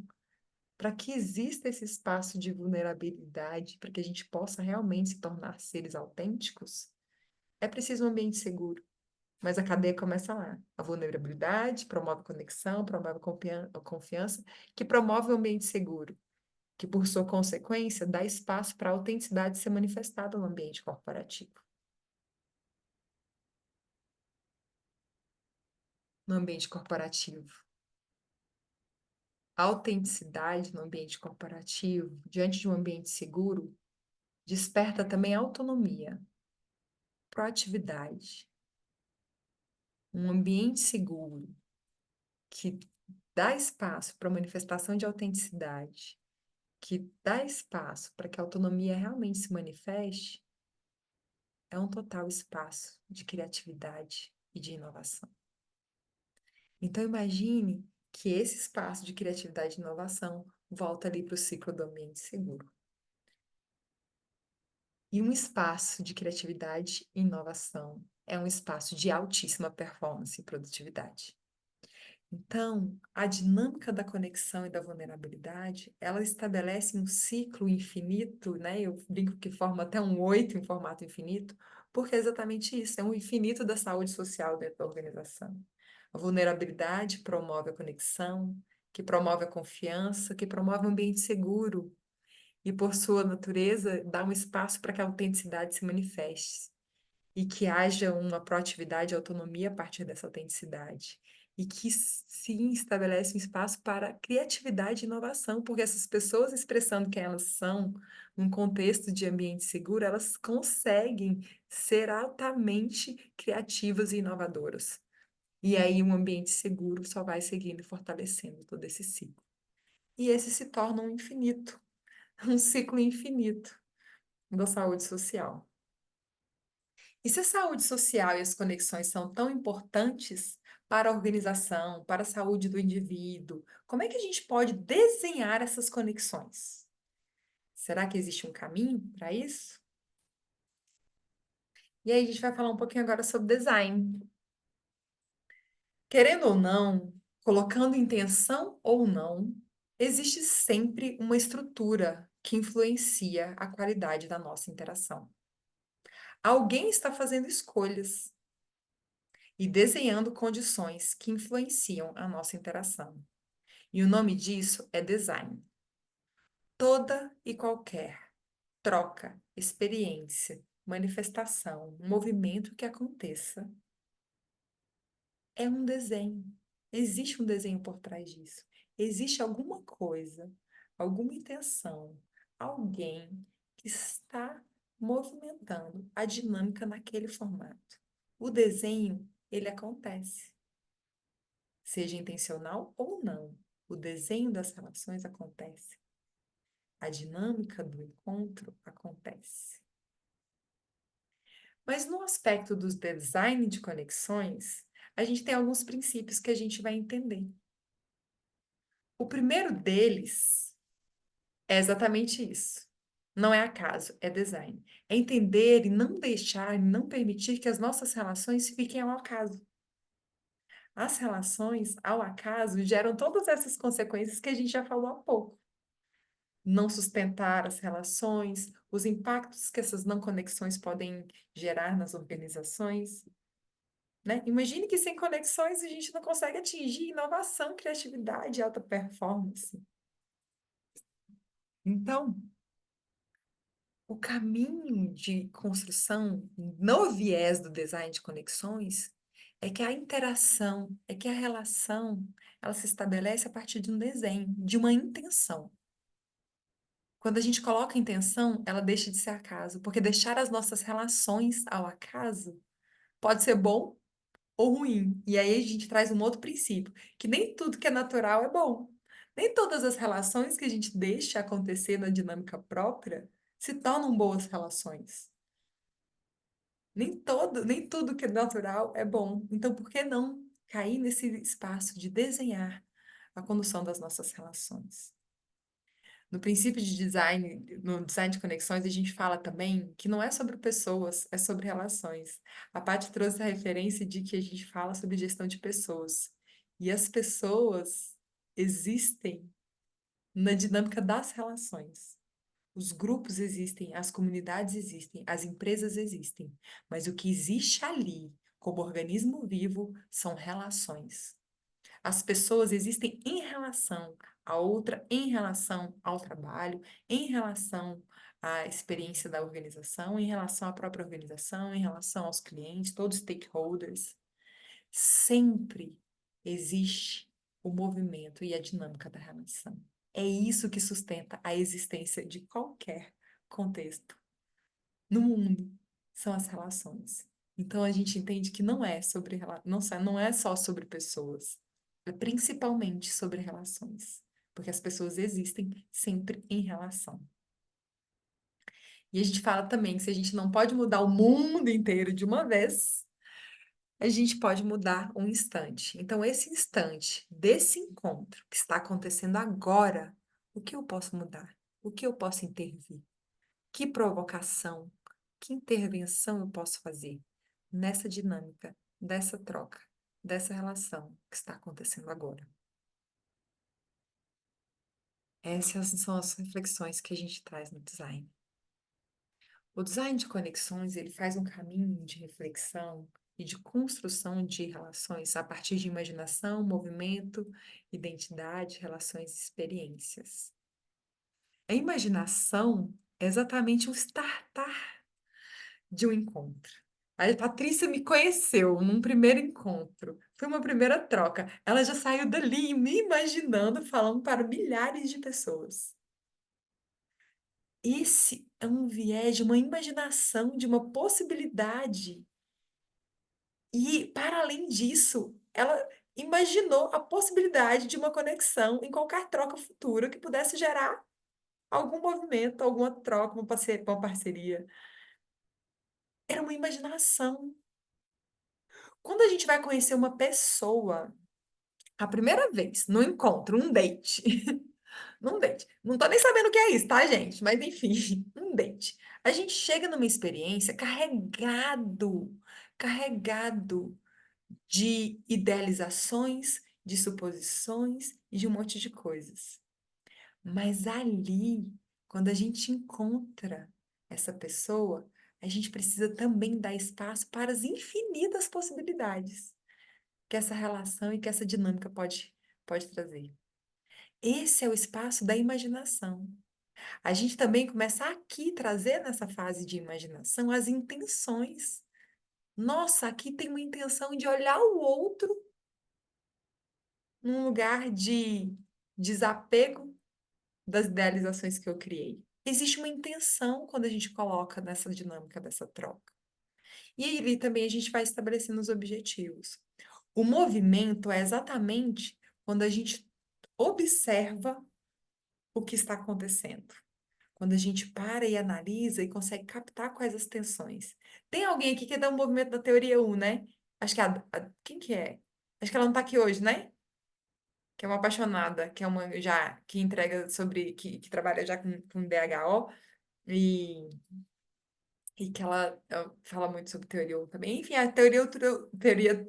para que exista esse espaço de vulnerabilidade, para que a gente possa realmente se tornar seres autênticos, é preciso um ambiente seguro. Mas a cadeia começa lá. A vulnerabilidade promove conexão, promove a confiança, que promove um ambiente seguro, que por sua consequência dá espaço para a autenticidade ser manifestada no ambiente corporativo. No ambiente corporativo. A autenticidade no ambiente corporativo, diante de um ambiente seguro, desperta também autonomia, proatividade. Um ambiente seguro que dá espaço para a manifestação de autenticidade, que dá espaço para que a autonomia realmente se manifeste, é um total espaço de criatividade e de inovação. Então, imagine que esse espaço de criatividade e inovação volta ali para o ciclo do ambiente seguro. E um espaço de criatividade e inovação é um espaço de altíssima performance e produtividade. Então, a dinâmica da conexão e da vulnerabilidade, ela estabelece um ciclo infinito, né? Eu brinco que forma até um 8 em formato infinito, porque é exatamente isso, é um infinito da saúde social dentro da organização. A vulnerabilidade promove a conexão, que promove a confiança, que promove um ambiente seguro, e, por sua natureza, dá um espaço para que a autenticidade se manifeste e que haja uma proatividade e autonomia a partir dessa autenticidade. E que sim estabelece um espaço para criatividade e inovação, porque essas pessoas expressando quem elas são, num contexto de ambiente seguro, elas conseguem ser altamente criativas e inovadoras. E aí um ambiente seguro só vai seguindo e fortalecendo todo esse ciclo. E esse se torna um infinito, um ciclo infinito da saúde social. E se a saúde social e as conexões são tão importantes para a organização, para a saúde do indivíduo, como é que a gente pode desenhar essas conexões? Será que existe um caminho para isso? E aí a gente vai falar um pouquinho agora sobre design. Querendo ou não, colocando intenção ou não, Existe sempre uma estrutura que influencia a qualidade da nossa interação. Alguém está fazendo escolhas e desenhando condições que influenciam a nossa interação. E o nome disso é design. Toda e qualquer troca, experiência, manifestação, movimento que aconteça é um desenho. Existe um desenho por trás disso. Existe alguma coisa, alguma intenção, alguém que está movimentando a dinâmica naquele formato. O desenho, ele acontece, seja intencional ou não. O desenho das relações acontece. A dinâmica do encontro acontece. Mas no aspecto do design de conexões, a gente tem alguns princípios que a gente vai entender. O primeiro deles é exatamente isso. Não é acaso, é design. É entender e não deixar, e não permitir que as nossas relações fiquem ao acaso. As relações ao acaso geram todas essas consequências que a gente já falou há pouco. Não sustentar as relações, os impactos que essas não conexões podem gerar nas organizações, né? Imagine que sem conexões a gente não consegue atingir inovação, criatividade e alta performance. Então, o caminho de construção no viés do design de conexões é que a interação, é que a relação, ela se estabelece a partir de um desenho, de uma intenção. Quando a gente coloca intenção, ela deixa de ser acaso, porque deixar as nossas relações ao acaso pode ser bom ou ruim. E aí a gente traz um outro princípio, que nem tudo que é natural é bom. Nem todas as relações que a gente deixa acontecer na dinâmica própria se tornam boas relações. Nem tudo que é natural é bom. Então, por que não cair nesse espaço de desenhar a condução das nossas relações? No princípio de design, no design de conexões, a gente fala também que não é sobre pessoas, é sobre relações. A Paty trouxe a referência de que a gente fala sobre gestão de pessoas. E as pessoas existem na dinâmica das relações. Os grupos existem, as comunidades existem, as empresas existem. Mas o que existe ali, como organismo vivo, são relações. As pessoas existem em relação à outra, em relação ao trabalho, em relação à experiência da organização, em relação à própria organização, em relação aos clientes, todos os stakeholders. Sempre existe o movimento e a dinâmica da relação. É isso que sustenta a existência de qualquer contexto no mundo, são as relações. Então a gente entende que não é só sobre pessoas, é principalmente sobre relações, porque as pessoas existem sempre em relação. E a gente fala também que se a gente não pode mudar o mundo inteiro de uma vez, a gente pode mudar um instante. Então, esse instante desse encontro que está acontecendo agora, o que eu posso mudar? O que eu posso intervir? Que provocação, que intervenção eu posso fazer nessa dinâmica, dessa troca, dessa relação que está acontecendo agora? Essas são as reflexões que a gente traz no design. O design de conexões, ele faz um caminho de reflexão e de construção de relações a partir de imaginação, movimento, identidade, relações e experiências. A imaginação é exatamente o startar de um encontro. A Patrícia me conheceu num primeiro encontro. Foi uma primeira troca. Ela já saiu dali me imaginando, falando para milhares de pessoas. Esse é um viés de uma imaginação, de uma possibilidade. E, para além disso, ela imaginou a possibilidade de uma conexão em qualquer troca futura que pudesse gerar algum movimento, alguma troca, uma parceria. Era uma imaginação. Quando a gente vai conhecer uma pessoa, a primeira vez, no encontro, um date, num date, não tô nem sabendo o que é isso, tá, gente? Mas enfim, um date. A gente chega numa experiência carregado de idealizações, de suposições e de um monte de coisas. Mas ali, quando a gente encontra essa pessoa, a gente precisa também dar espaço para as infinitas possibilidades que essa relação e que essa dinâmica pode trazer. Esse é o espaço da imaginação. A gente também começa aqui trazer nessa fase de imaginação as intenções. Nossa, aqui tem uma intenção de olhar o outro num lugar de desapego das idealizações que eu criei. Existe uma intenção quando a gente coloca nessa dinâmica dessa troca. E aí ali também a gente vai estabelecendo os objetivos. O movimento é exatamente quando a gente observa o que está acontecendo. Quando a gente para e analisa e consegue captar quais as tensões. Tem alguém aqui que dá um movimento da teoria 1, né? Acho que quem que é? Acho que ela não está aqui hoje, né? Que é uma apaixonada, que é uma já que entrega sobre que trabalha já com DHO e que ela fala muito sobre teoria U também. Enfim, a teoria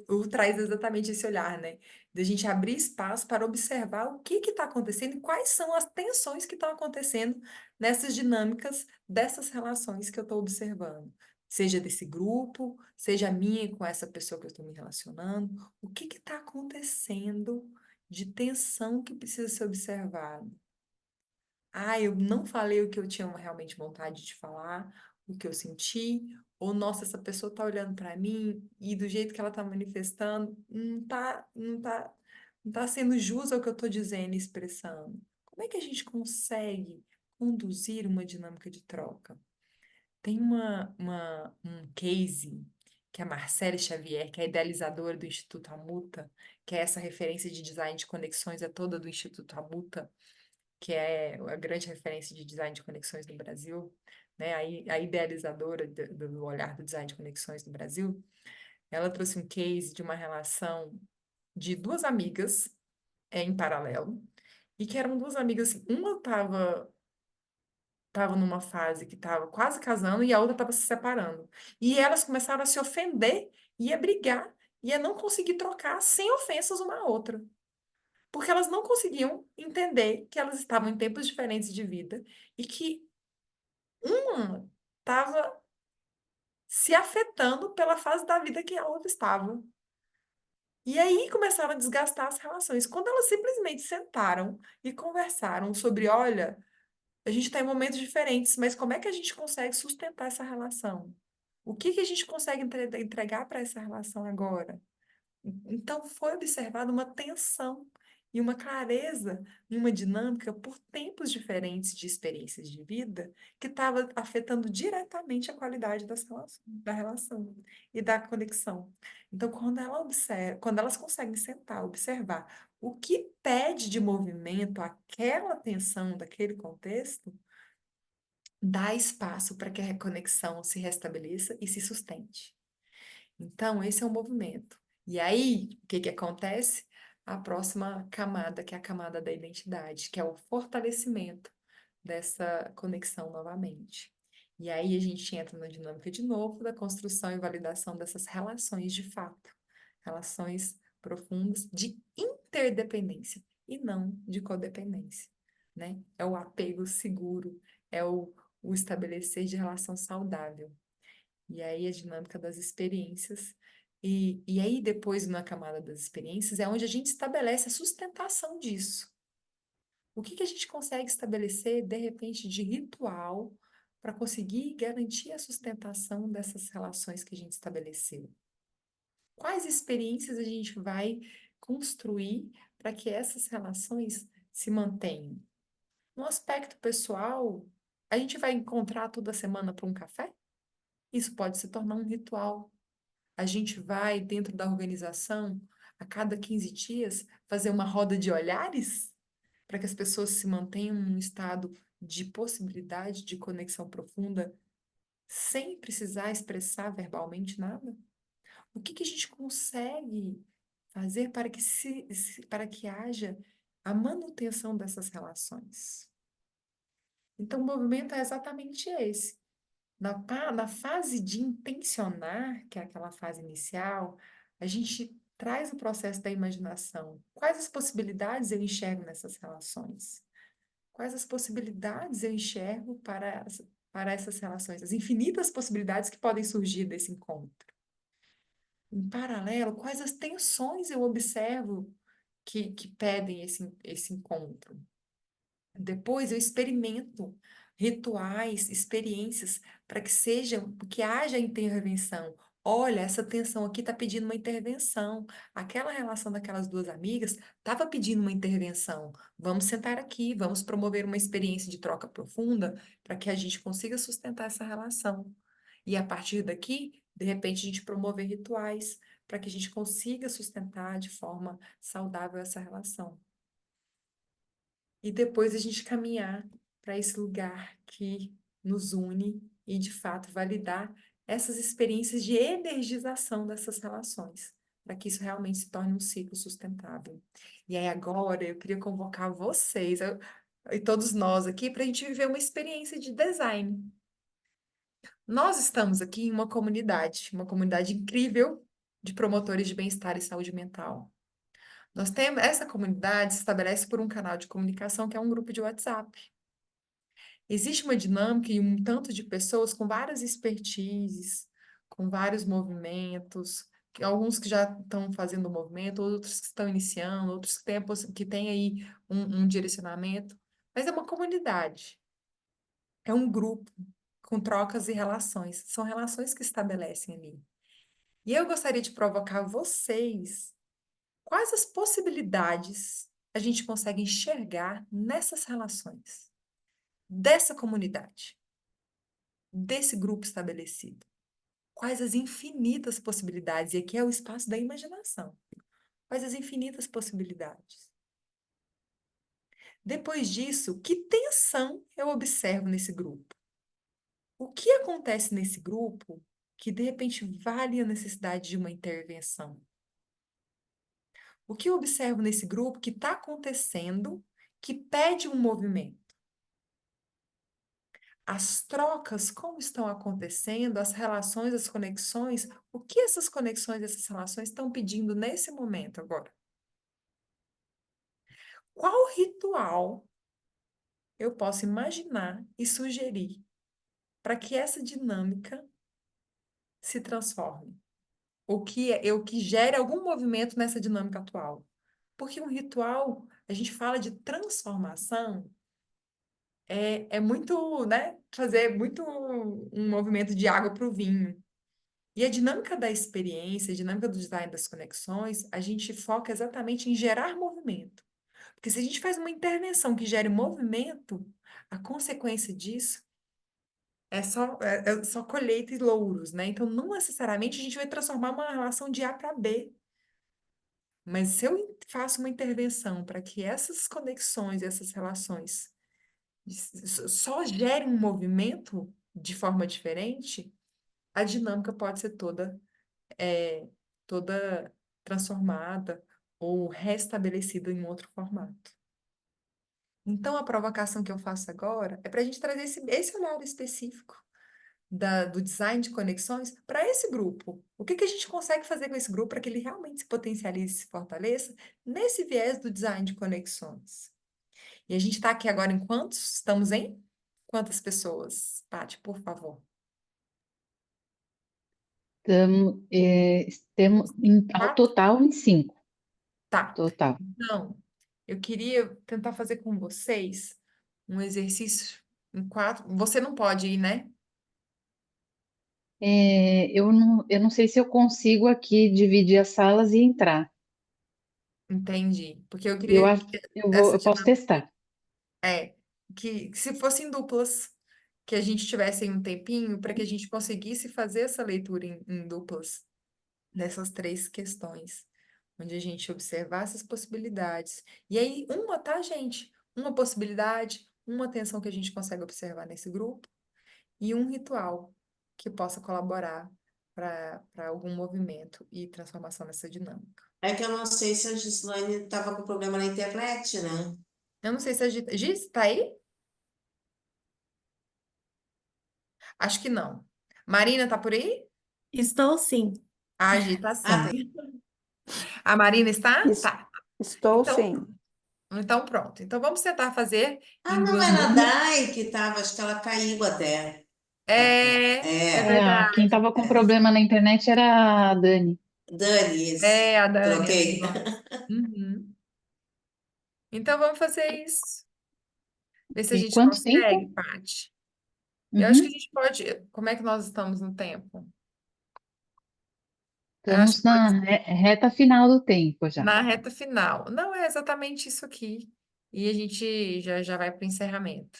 U traz exatamente esse olhar, né? Da gente abrir espaço para observar o que está acontecendo e quais são as tensões que estão acontecendo nessas dinâmicas dessas relações que eu estou observando. Seja desse grupo, seja a minha com essa pessoa que eu estou me relacionando. O que está acontecendo de tensão que precisa ser observado? Ah, eu não falei o que eu tinha realmente vontade de falar, o que eu senti, ou nossa, essa pessoa tá olhando para mim e do jeito que ela tá manifestando, não tá sendo jus ao que eu tô dizendo e expressando. Como é que a gente consegue conduzir uma dinâmica de troca? Tem um case que a Marcele Xavier, que é a idealizadora do Instituto Amuta, que é essa referência de design de conexões é toda do Instituto Amuta, que é a grande referência de design de conexões no Brasil, né? A idealizadora do olhar do design de conexões no Brasil, ela trouxe um case de uma relação de duas amigas em paralelo, e que eram duas amigas, assim, uma estava numa fase que estava quase casando e a outra estava se separando. E elas começaram a se ofender e a brigar e a não conseguir trocar sem ofensas uma à outra. Porque elas não conseguiam entender que elas estavam em tempos diferentes de vida e que uma estava se afetando pela fase da vida que a outra estava. E aí começaram a desgastar as relações. Quando elas simplesmente sentaram e conversaram sobre, olha, a gente está em momentos diferentes, mas como é que a gente consegue sustentar essa relação? O que que a gente consegue entregar para essa relação agora? Então, foi observada uma tensão e uma clareza em uma dinâmica por tempos diferentes de experiências de vida que estava afetando diretamente a qualidade da relação e da conexão. Então, quando elas conseguem sentar, observar o que pede de movimento aquela tensão daquele contexto, dá espaço para que a conexão se restabeleça e se sustente. Então, esse é o movimento. E aí, o que que acontece? A próxima camada, que é a camada da identidade, que é o fortalecimento dessa conexão novamente. E aí a gente entra na dinâmica de novo da construção e validação dessas relações de fato, relações profundas de interdependência e não de codependência, né? É o apego seguro, é o estabelecer de relação saudável. E aí a dinâmica das experiências. E aí, depois, na camada das experiências, é onde a gente estabelece a sustentação disso. O que que a gente consegue estabelecer, de repente, de ritual para conseguir garantir a sustentação dessas relações que a gente estabeleceu? Quais experiências a gente vai construir para que essas relações se mantenham? No aspecto pessoal, a gente vai encontrar toda semana para um café? Isso pode se tornar um ritual. A gente vai, dentro da organização, a cada 15 dias, fazer uma roda de olhares para que as pessoas se mantenham num estado de possibilidade de conexão profunda, sem precisar expressar verbalmente nada? O que que a gente consegue fazer para que, para que haja a manutenção dessas relações? Então, o movimento é exatamente esse. Na fase de intencionar, que é aquela fase inicial, a gente traz o processo da imaginação. Quais as possibilidades eu enxergo nessas relações? Quais as possibilidades eu enxergo para essas relações, as infinitas possibilidades que podem surgir desse encontro. Em paralelo, quais as tensões eu observo que pedem esse encontro. Depois eu experimento rituais, experiências para que haja intervenção. Olha, essa tensão aqui está pedindo uma intervenção. Aquela relação daquelas duas amigas estava pedindo uma intervenção. Vamos sentar aqui, vamos promover uma experiência de troca profunda para que a gente consiga sustentar essa relação. E a partir daqui, de repente, a gente promover rituais para que a gente consiga sustentar de forma saudável essa relação. E depois a gente caminhar para esse lugar que nos une e, de fato, validar essas experiências de energização dessas relações, para que isso realmente se torne um ciclo sustentável. E aí, agora, eu queria convocar vocês e todos nós aqui para a gente viver uma experiência de design. Nós estamos aqui em uma comunidade incrível de promotores de bem-estar e saúde mental. Nós temos, essa comunidade se estabelece por um canal de comunicação que é um grupo de WhatsApp. Existe uma dinâmica e um tanto de pessoas com várias expertises, com vários movimentos, alguns que já estão fazendo o movimento, outros que estão iniciando, outros que têm aí um direcionamento. Mas é uma comunidade, é um grupo com trocas e relações. São relações que estabelecem ali. E eu gostaria de provocar vocês. Quais as possibilidades a gente consegue enxergar nessas relações, dessa comunidade, desse grupo estabelecido? Quais as infinitas possibilidades? E aqui é o espaço da imaginação. Quais as infinitas possibilidades? Depois disso, que tensão eu observo nesse grupo? O que acontece nesse grupo que, de repente, vale a necessidade de uma intervenção? O que eu observo nesse grupo que está acontecendo, que pede um movimento? As trocas, como estão acontecendo, as relações, as conexões, o que essas conexões, essas relações estão pedindo nesse momento agora? Qual ritual eu posso imaginar e sugerir para que essa dinâmica se transforme? O que gere algum movimento nessa dinâmica atual? Porque um ritual, a gente fala de transformação, é muito, né? Fazer muito um movimento de água para o vinho. E a dinâmica da experiência, a dinâmica do design das conexões, a gente foca exatamente em gerar movimento. Porque se a gente faz uma intervenção que gere movimento, a consequência disso é só colheita e louros, né? Então, não necessariamente a gente vai transformar uma relação de A para B. Mas se eu faço uma intervenção para que essas conexões, essas relações só gerem um movimento de forma diferente, a dinâmica pode ser toda transformada ou restabelecida em outro formato. Então, a provocação que eu faço agora é para a gente trazer esse olhar específico do design de conexões para esse grupo. O que a gente consegue fazer com esse grupo para que ele realmente se potencialize e se fortaleça nesse viés do design de conexões? E a gente está aqui agora em quantos? Estamos em quantas pessoas? Paty, por favor. Temos ao Quatro? total em 5. Tá. Total. Então, eu queria tentar fazer com vocês um exercício em 4. Você não pode ir, né? Eu não sei se eu consigo aqui dividir as salas e entrar. Entendi. Porque eu Eu queria acho que eu posso testar. que se fossem duplas, que a gente tivesse aí um tempinho para que a gente conseguisse fazer essa leitura em duplas dessas 3 questões, onde a gente observasse as possibilidades. E aí, tá, gente? Uma possibilidade, uma tensão que a gente consegue observar nesse grupo e um ritual que possa colaborar para algum movimento e transformação nessa dinâmica. É que eu não sei se a Gislaine estava com problema na internet, né? Eu não sei se a Giz, tá aí? Acho que não. Marina, tá por aí? Estou sim. A Gi tá Ah, sim. A Marina está? Es- Tá. Estou Então, sim. Então, pronto. Então, vamos tentar fazer Ah, em não duas era a músicas. Dai que estava, acho que ela caiu até. É Quem verdade. tava com problema na internet era a Dani. Dani, isso. É, a Dani, Troquei. amiga. Uhum. Então, vamos fazer isso. Ver se a E gente quanto consegue, tempo? Paty. Eu acho que a Uhum. gente pode. Como é que nós estamos no tempo? Eu acho Estamos que pode na reta final do tempo já. na reta final. Não é exatamente isso aqui. E a gente já vai para o encerramento.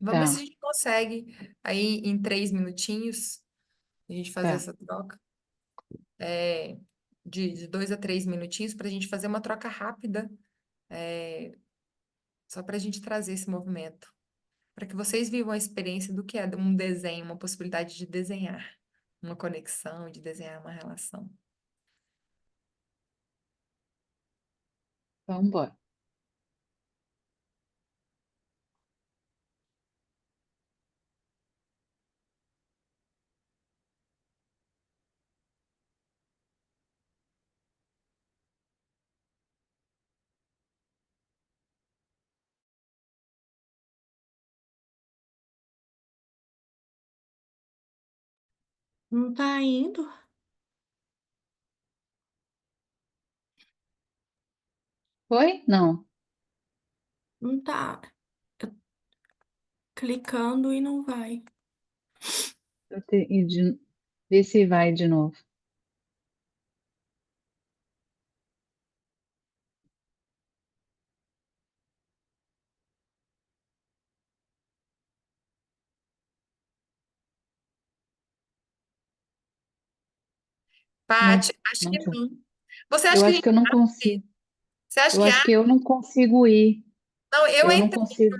Vamos ver se Tá, a gente consegue aí em 3 minutinhos a gente fazer tá. essa troca. É, de 2 a 3 minutinhos para a gente fazer uma troca rápida, só para a gente trazer esse movimento. Para que vocês vivam a experiência do que é um desenho, uma possibilidade de desenhar, uma conexão, de desenhar uma relação. Vamos embora. Não tá indo? Foi? Não. Não tá. Eu clicando e não vai. Vê se vai de novo. Não, Paty, acho não que foi. não. Você Eu acha que a acho que gente eu não abre? consigo. Você acha Eu que acho que abre? eu não consigo ir. Não, eu Eu não entrei, consigo.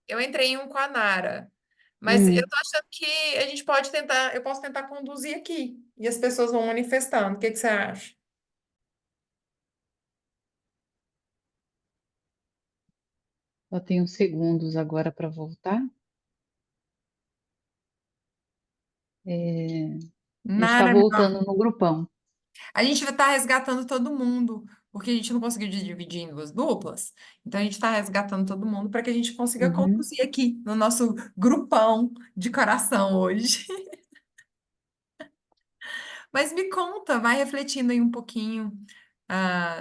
eu entrei em um com a Nara. Mas eu Hum, tô achando que a gente pode tentar, eu posso tentar conduzir aqui. E as pessoas vão manifestando. O que que você acha? só tenho segundos agora para voltar. É, a gente está Nara, voltando no grupão. a gente vai estar resgatando todo mundo, porque a gente não conseguiu dividir em duas duplas. Então a gente está resgatando todo mundo para que a gente consiga Uhum. conduzir aqui no nosso grupão de coração hoje. Mas me conta, vai refletindo aí um pouquinho.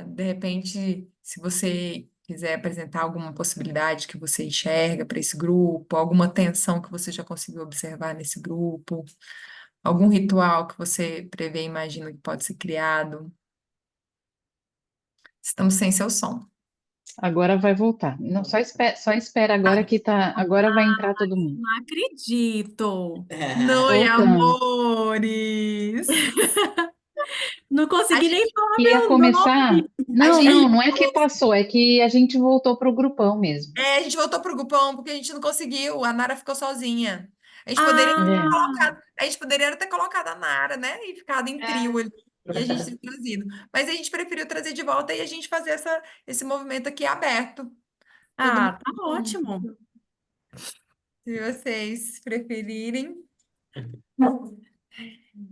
De repente, se você quiser apresentar alguma possibilidade que você enxerga para esse grupo, alguma tensão que você já conseguiu observar nesse grupo, algum ritual que você prevê, e imagina que pode ser criado. Estamos sem seu som. Agora vai voltar. Não, só espera agora que tá. Agora vai entrar todo mundo. Não acredito. Oi, Voltamos. amores! Não A consegui nem gente, falar Ia meu começar. nome. a Não, gente, não, não é que passou, é que a gente voltou pro grupão mesmo. a gente voltou pro grupão porque a gente não conseguiu, a Nara ficou sozinha. A gente poderia ter É. Ah, colocado, a gente poderia ter colocado a Nara, né? E ficado em trio ali, e a gente ter trazido. Mas a gente preferiu trazer de volta e a gente fazer esse movimento aqui aberto. Todo mundo tá ótimo. junto. Se vocês preferirem.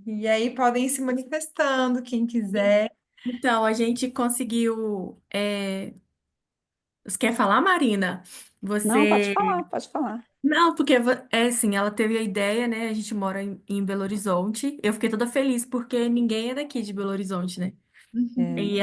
E aí podem ir se manifestando, quem quiser. Então, a gente conseguiu. Você quer falar, Marina? Não, pode Você. falar, pode falar. Não, porque é assim, ela teve a ideia, né? A gente mora em Belo Horizonte. Eu fiquei toda feliz porque ninguém é daqui de Belo Horizonte, né? É. E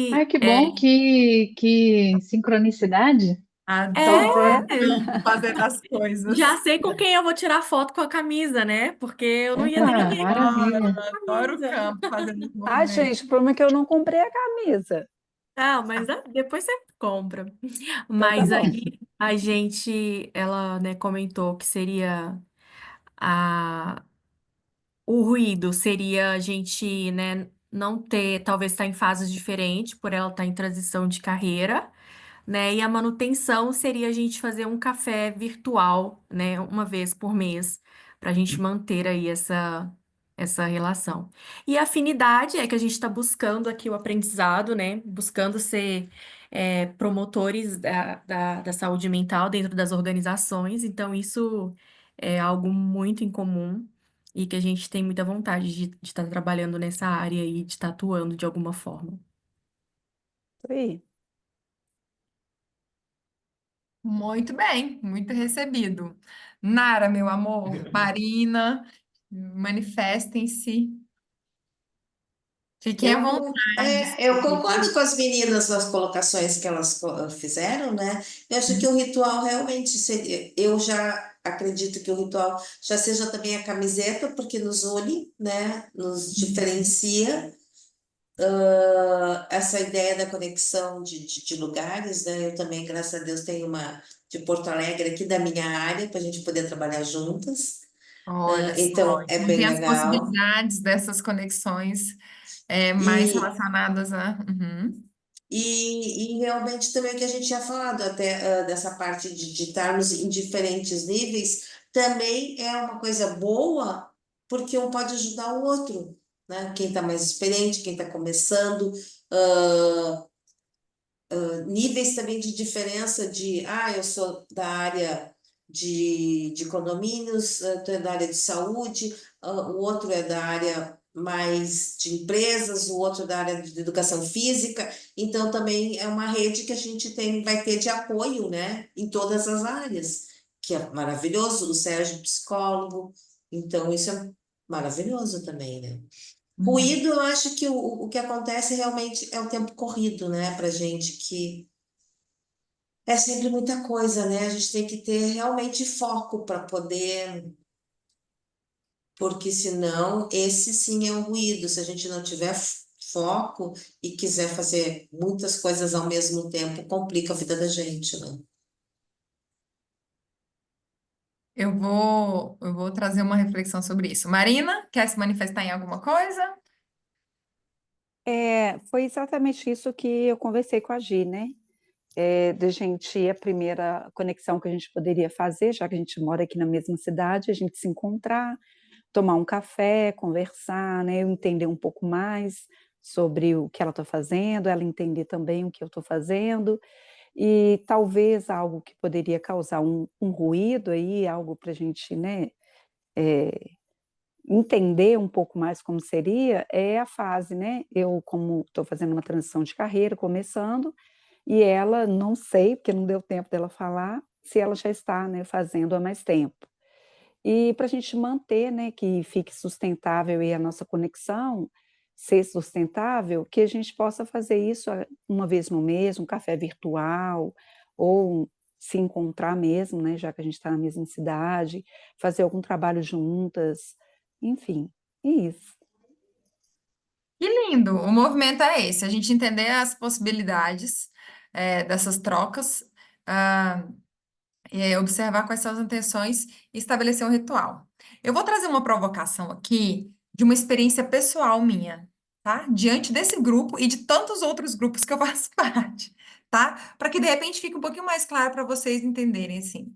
Ai, aí, que bom, que sincronicidade. Adoro É, o campo fazendo as já coisas. sei com quem eu vou tirar foto com a camisa, né? Porque eu não ia Opa, ter ninguém aqui maravilha. com a Adoro o camisa. campo fazendo os ai, movimentos. gente, o problema é que eu não comprei a camisa. Ah, mas depois você compra. Então tá Mas bom. aí ela, né, comentou que seria a, o ruído seria a gente, né, não ter, talvez estar em fases diferentes, por ela estar em transição de carreira, né? E a manutenção seria a gente fazer um café virtual, né, uma vez por mês, para a gente manter aí essa relação. E a afinidade é que a gente está buscando aqui o aprendizado, né? Buscando ser promotores da saúde mental dentro das organizações. Então, isso é algo muito em comum e que a gente tem muita vontade de estar trabalhando nessa área e de estar atuando de alguma forma. Isso aí. Muito bem, muito recebido. Nara, meu amor, Marina, manifestem-se. Fiquem à vontade. Eu concordo com as meninas nas colocações que elas fizeram, né? Eu acho que o ritual realmente seria. Eu já acredito que o ritual já seja também a camiseta, porque nos une, né? Nos diferencia. Essa ideia da conexão de lugares, né? Eu também, graças a Deus, tenho uma de Porto Alegre aqui da minha área para a gente poder trabalhar juntas. Olha só, Então, é então bem tem as legal. possibilidades dessas conexões mais E, relacionadas a. Uhum. e realmente também o que a gente tinha falado, até dessa parte de estarmos em diferentes níveis, também é uma coisa boa, porque um pode ajudar o outro, né? Quem está mais experiente, quem está começando, ah, níveis também de diferença de, eu sou da área de condomínios, tu é da área de saúde, o outro é da área mais de empresas, o outro da área de educação física, então também é uma rede que a gente vai ter de apoio, né, em todas as áreas, que é maravilhoso, o Sérgio psicólogo, então isso é maravilhoso também, né? Uhum. Ruído, eu acho que o que acontece realmente é o tempo corrido, né, pra gente, que é sempre muita coisa, né? A gente tem que ter realmente foco para poder, porque senão esse sim é um ruído. Se a gente não tiver foco e quiser fazer muitas coisas ao mesmo tempo, complica a vida da gente, né? Eu vou trazer uma reflexão sobre isso. Marina, quer se manifestar em alguma coisa? Foi exatamente isso que eu conversei com a Gi, né? De gente, a primeira conexão que a gente poderia fazer, já que a gente mora aqui na mesma cidade, a gente se encontrar, tomar um café, conversar, né? Eu entender um pouco mais sobre o que ela está fazendo, ela entender também o que eu estou fazendo, e talvez algo que poderia causar um ruído aí, algo para a gente, né? é, Entender um pouco mais como seria é a fase, né? Eu, como estou fazendo uma transição de carreira, começando, e ela, não sei, porque não deu tempo dela falar, se ela já está, né, fazendo há mais tempo. E para a gente manter, né, que fique sustentável e a nossa conexão ser sustentável, que a gente possa fazer isso uma vez no mês, um café virtual, ou se encontrar mesmo, né, já que a gente está na mesma cidade, fazer algum trabalho juntas, enfim, é isso. Que lindo! O movimento é esse, a gente entender as possibilidades dessas trocas, ah, observar quais são as intenções e estabelecer um ritual. Eu vou trazer uma provocação aqui de uma experiência pessoal minha, tá? Diante desse grupo e de tantos outros grupos que eu faço parte, tá? Para que de repente fique um pouquinho mais claro para vocês entenderem assim.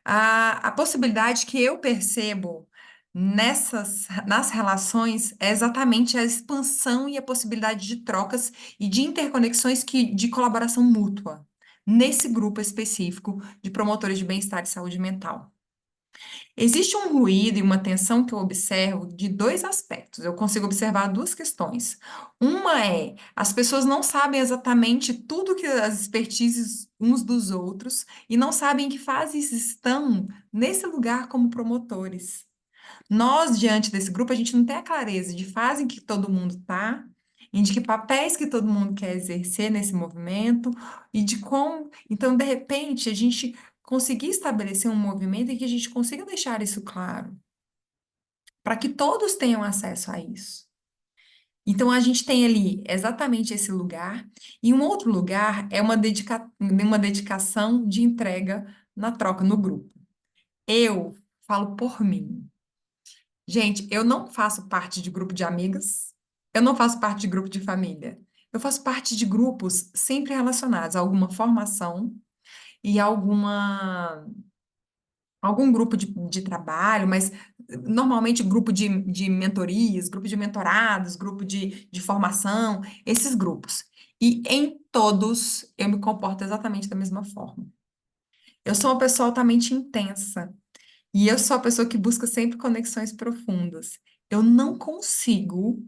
A possibilidade que eu percebo nas relações é exatamente a expansão e a possibilidade de trocas e de interconexões de colaboração mútua, nesse grupo específico de promotores de bem-estar e saúde mental. Existe um ruído e uma tensão que eu observo de dois aspectos. Eu consigo observar duas questões. Uma é, as pessoas não sabem exatamente tudo que as expertises uns dos outros e não sabem em que fases estão nesse lugar como promotores. Nós, diante desse grupo, a gente não tem a clareza de fase em que todo mundo está, e de que papéis que todo mundo quer exercer nesse movimento, e de como. Então, de repente, a gente conseguir estabelecer um movimento em que a gente consiga deixar isso claro, para que todos tenham acesso a isso. Então, a gente tem ali exatamente esse lugar, e um outro lugar é uma dedicação de entrega na troca no grupo. Eu falo por mim. Gente, eu não faço parte de grupo de amigas, eu não faço parte de grupo de família. Eu faço parte de grupos sempre relacionados a alguma formação e algum grupo de trabalho, mas normalmente grupo de mentorias, grupo de mentorados, grupo de formação, esses grupos. E em todos eu me comporto exatamente da mesma forma. Eu sou uma pessoa altamente intensa. E eu sou a pessoa que busca sempre conexões profundas. Eu não consigo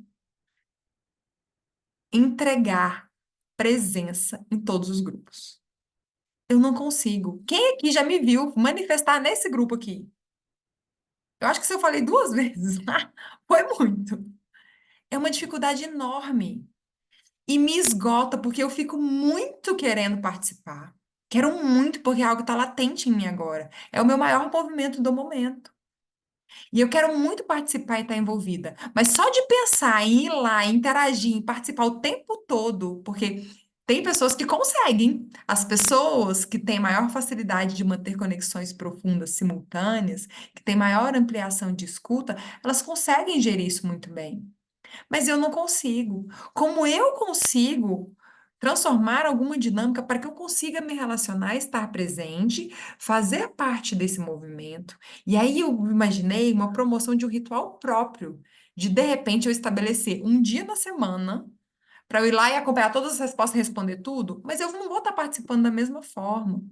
entregar presença em todos os grupos. Eu não consigo. Quem aqui já me viu manifestar nesse grupo aqui? Eu acho que se eu falei 2 vezes, foi muito. É uma dificuldade enorme. E me esgota, porque eu fico muito querendo participar. Quero muito, porque é algo que está latente em mim agora. É o meu maior movimento do momento. E eu quero muito participar e estar envolvida. Mas só de pensar em ir lá, interagir, em participar o tempo todo, porque tem pessoas que conseguem. As pessoas que têm maior facilidade de manter conexões profundas simultâneas, que têm maior ampliação de escuta, elas conseguem gerir isso muito bem. Mas eu não consigo. Como eu consigo transformar alguma dinâmica para que eu consiga me relacionar, estar presente, fazer parte desse movimento? E aí eu imaginei uma promoção de um ritual próprio, de repente eu estabelecer um dia na semana para eu ir lá e acompanhar todas as respostas e responder tudo, mas eu não vou estar participando da mesma forma.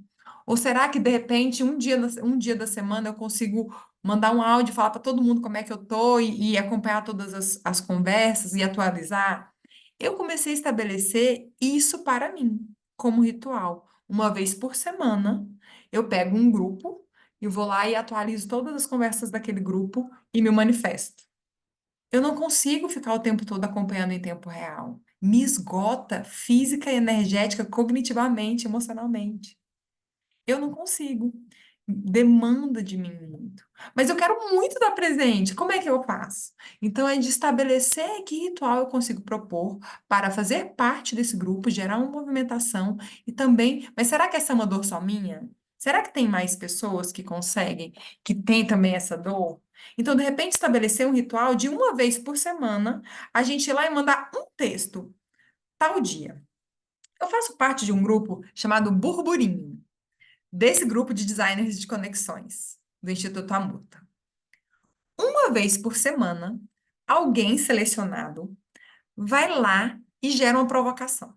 Ou será que, de repente, um dia da semana eu consigo mandar um áudio e falar para todo mundo como é que eu tô e acompanhar todas as conversas e atualizar? Eu comecei a estabelecer isso para mim, como ritual. Uma vez por semana, eu pego um grupo e vou lá e atualizo todas as conversas daquele grupo e me manifesto. Eu não consigo ficar o tempo todo acompanhando em tempo real. Me esgota física, energética, cognitivamente, emocionalmente. Eu não consigo. Demanda de mim muito. Mas eu quero muito estar presente. Como é que eu faço? Então, é de estabelecer que ritual eu consigo propor para fazer parte desse grupo, gerar uma movimentação e também. Mas será que essa é uma dor só minha? Será que tem mais pessoas que conseguem, que têm também essa dor? Então, de repente, estabelecer um ritual de uma vez por semana, a gente ir lá e mandar um texto, tal dia. Eu faço parte de um grupo chamado Burburinho, desse grupo de designers de conexões do Instituto Amuta. Uma vez por semana, alguém selecionado vai lá e gera uma provocação.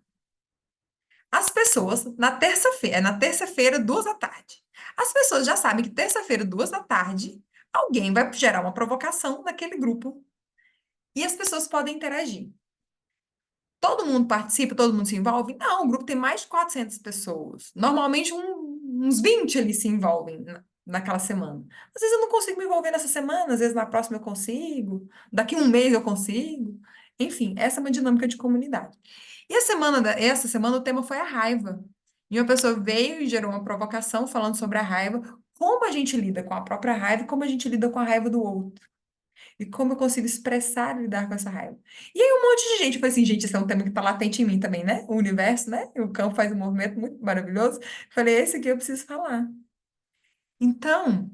As pessoas, na terça-feira, 2 da tarde. As pessoas já sabem que terça-feira, 2 da tarde, alguém vai gerar uma provocação naquele grupo e as pessoas podem interagir. Todo mundo participa, todo mundo se envolve? Não, o grupo tem mais de 400 pessoas. Normalmente uns 20 ali se envolvem naquela semana. Às vezes eu não consigo me envolver nessa semana, às vezes na próxima eu consigo, daqui um mês eu consigo. Enfim, essa é uma dinâmica de comunidade. E essa semana o tema foi a raiva. E uma pessoa veio e gerou uma provocação falando sobre a raiva, como a gente lida com a própria raiva e como a gente lida com a raiva do outro. E como eu consigo expressar e lidar com essa raiva. E aí um monte de gente foi assim, gente, esse é um tema que está latente em mim também, né? O universo, né? O campo faz um movimento muito maravilhoso. Falei, esse aqui eu preciso falar. Então,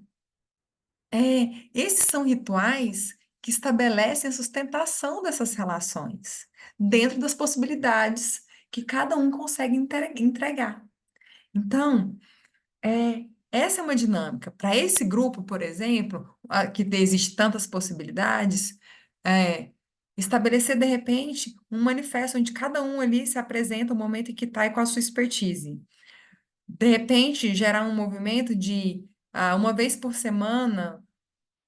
esses são rituais que estabelecem a sustentação dessas relações, dentro das possibilidades que cada um consegue entregar. Então, essa é uma dinâmica. Para esse grupo, por exemplo, que existe tantas possibilidades, estabelecer, de repente, um manifesto onde cada um ali se apresenta o momento em que está e com a sua expertise. De repente, gerar um movimento de, uma vez por semana,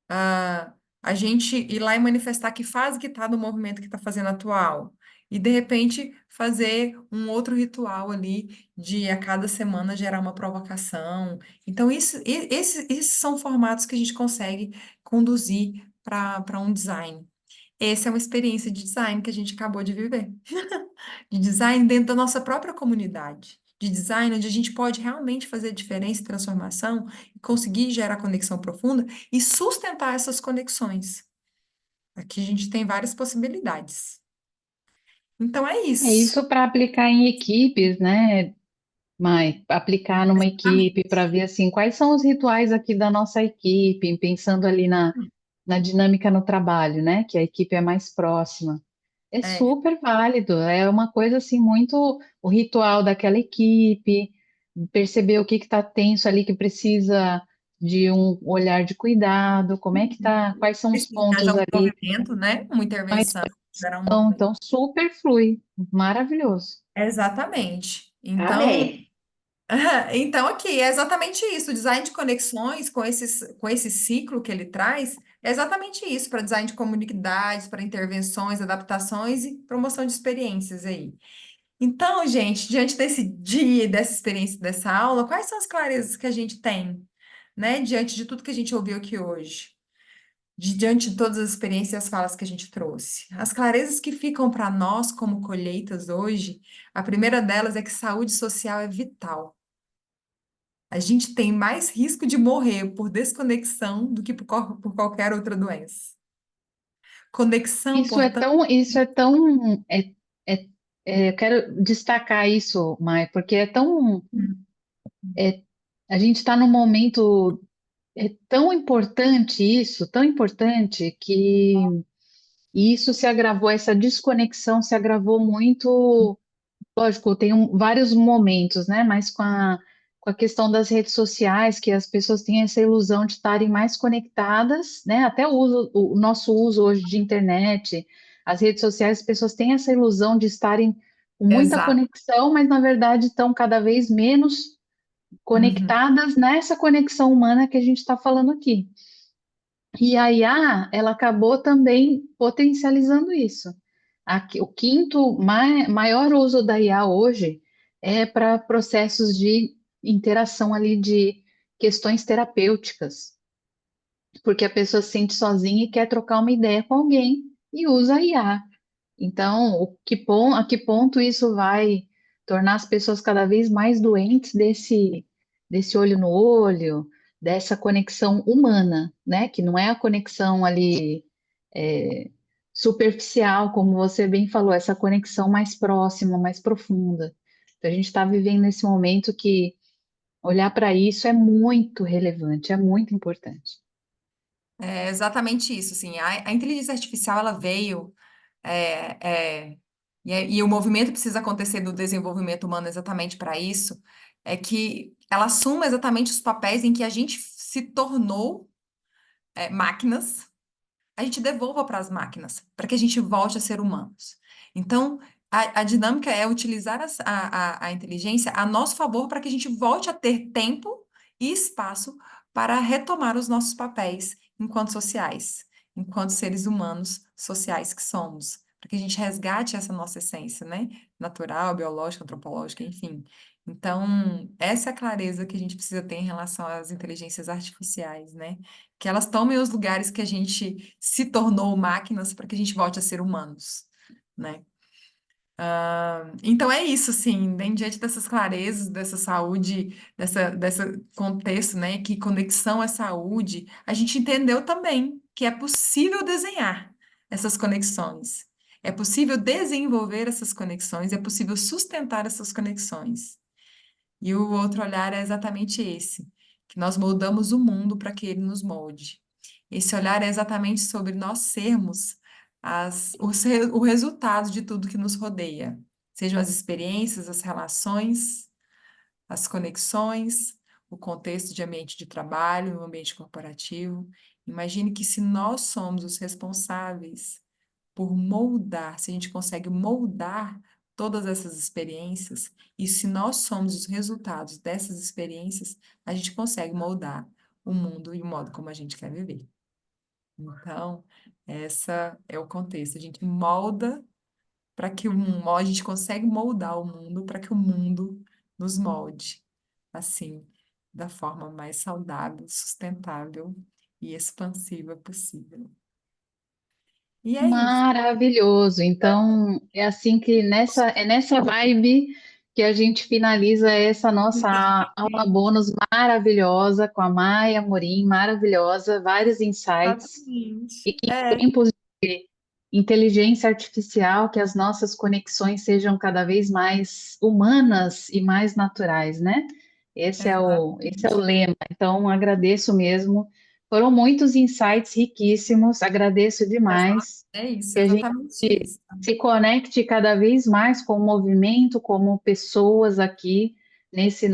a gente ir lá e manifestar que fase que está do movimento que está fazendo atual. E, de repente, fazer um outro ritual ali de a cada semana gerar uma provocação. Então, esses são formatos que a gente consegue conduzir para um design. Essa é uma experiência de design que a gente acabou de viver. De design dentro da nossa própria comunidade. De design onde a gente pode realmente fazer diferença e transformação e conseguir gerar conexão profunda e sustentar essas conexões. Aqui a gente tem várias possibilidades. Então é É isso. isso para aplicar em equipes, né, Mai? Aplicar numa equipe para ver assim quais são os rituais aqui da nossa equipe, pensando ali na dinâmica no trabalho, né? Que a equipe é mais próxima. É É, super válido, é uma coisa assim muito o ritual daquela equipe, perceber o que está tenso ali que precisa de um olhar de cuidado, como é que tá, quais são os precisa que haja pontos um ali movimento, né? Uma mais intervenção, gerar um pressão, movimento. então super flui, maravilhoso. Exatamente. Então, Amém. então, aqui, é exatamente isso. O design de conexões, com esse ciclo que ele traz, é exatamente isso, para design de comunidades, para intervenções, adaptações e promoção de experiências aí. Então, gente, diante desse dia, dessa experiência, dessa aula, quais são as clarezas que a gente tem, né, diante de tudo que a gente ouviu aqui hoje? Diante de todas as experiências e as falas que a gente trouxe. As clarezas que ficam para nós como colheitas hoje, a primeira delas é que saúde social é vital. A gente tem mais risco de morrer por desconexão do que por qualquer outra doença. Conexão, portanto. É, eu quero destacar isso, Mai, porque é, a gente está num momento, é tão importante isso, tão importante que e isso se agravou, essa desconexão se agravou muito. Lógico, tem vários momentos, né? Mas com a questão das redes sociais, que as pessoas têm essa ilusão de estarem mais conectadas, né? Até o nosso uso hoje de internet, as redes sociais, as pessoas têm essa ilusão de estarem com muita Exato. conexão, mas na verdade estão cada vez menos Uhum. conectadas nessa conexão humana que a gente está falando aqui. E a IA, ela acabou também potencializando isso. O quinto maior uso da IA hoje é para processos de interação ali de questões terapêuticas, porque a pessoa se sente sozinha e quer trocar uma ideia com alguém e usa a IA. Então, a que ponto isso vai tornar as pessoas cada vez mais doentes desse olho no olho, dessa conexão humana, né? Que não é a conexão ali é, superficial, como você bem falou, essa conexão mais próxima, mais profunda. Então, a gente está vivendo nesse momento que olhar para isso é muito relevante, é muito importante. É exatamente isso, assim, a inteligência artificial, ela veio, e o movimento precisa acontecer do desenvolvimento humano exatamente para isso, é que ela assuma exatamente os papéis em que a gente se tornou, máquinas, a gente devolva para as máquinas, para que a gente volte a ser humanos. Então, a dinâmica é utilizar a inteligência a nosso favor para que a gente volte a ter tempo e espaço para retomar os nossos papéis enquanto sociais, enquanto seres humanos sociais que somos, para que a gente resgate essa nossa essência, né? Natural, biológica, antropológica, enfim. Então, essa é a clareza que a gente precisa ter em relação às inteligências artificiais, né? Que elas tomem os lugares que a gente se tornou máquinas para que a gente volte a ser humanos, né? Então é isso, assim, né? Diante dessas clarezas, dessa saúde, dessa contexto, né? Que conexão é saúde, a gente entendeu também que é possível desenhar essas conexões, é possível desenvolver essas conexões, é possível sustentar essas conexões. E o outro olhar é exatamente esse, que nós moldamos o mundo para que ele nos molde. Esse olhar é exatamente sobre nós sermos o resultado de tudo que nos rodeia, sejam as experiências, as relações, as conexões, o contexto de ambiente de trabalho, o ambiente corporativo. Imagine que se nós somos os responsáveis por moldar, se a gente consegue moldar todas essas experiências, e se nós somos os resultados dessas experiências, a gente consegue moldar o mundo e o modo como a gente quer viver. Então, essa é o contexto. A gente molda para que o mundo, a gente consegue moldar o mundo para que o mundo nos molde, assim, da forma mais saudável, sustentável e expansiva possível. E é isso. Maravilhoso. Então, é assim que nessa vibe que a gente finaliza essa nossa aula bônus maravilhosa com a Maia Amorim, maravilhosa, vários insights Exatamente. e que em tempos de inteligência artificial, que as nossas conexões sejam cada vez mais humanas e mais naturais, né? Esse é o Exatamente. lema. Então, agradeço mesmo. Foram muitos insights riquíssimos, agradeço demais É isso, que a gente exatamente isso. se conecte cada vez mais com o movimento, como pessoas aqui nessa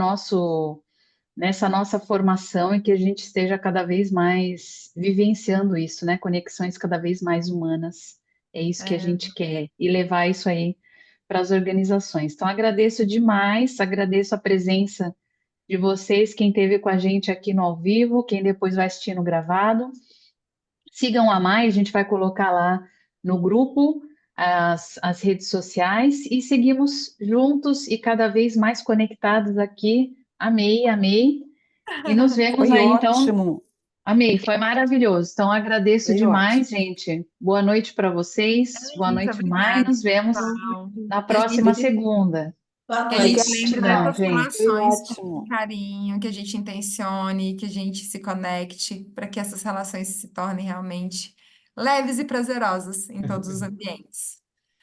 nossa formação e que a gente esteja cada vez mais vivenciando isso, né? Conexões cada vez mais humanas. É isso que a É, gente quer e levar isso aí para as organizações. Então, agradeço demais, agradeço a presença de vocês, quem esteve com a gente aqui no ao vivo, quem depois vai assistir no gravado. Sigam a Mai, a gente vai colocar lá no grupo as redes sociais e seguimos juntos e cada vez mais conectados aqui. Amei, amei. E nos vemos Foi aí, então. ótimo, Amei, foi maravilhoso. Então, agradeço foi demais, ótimo. gente. Boa noite para vocês. Boa Muito noite, Mai. obrigada, Nos vemos pessoal. na Que a próxima gente, segunda. Boa que a gente noite. lembre Gratidão, dessas gente. Foi relações com ótimo. carinho, que a gente intencione, que a gente se conecte, para que essas relações se tornem realmente leves e prazerosas em todos os ambientes.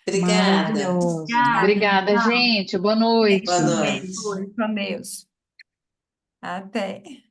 Obrigada. Maravilhoso. Obrigada, Obrigada, tchau. gente. Boa noite. Boa Um noite. beijo com Deus. Até.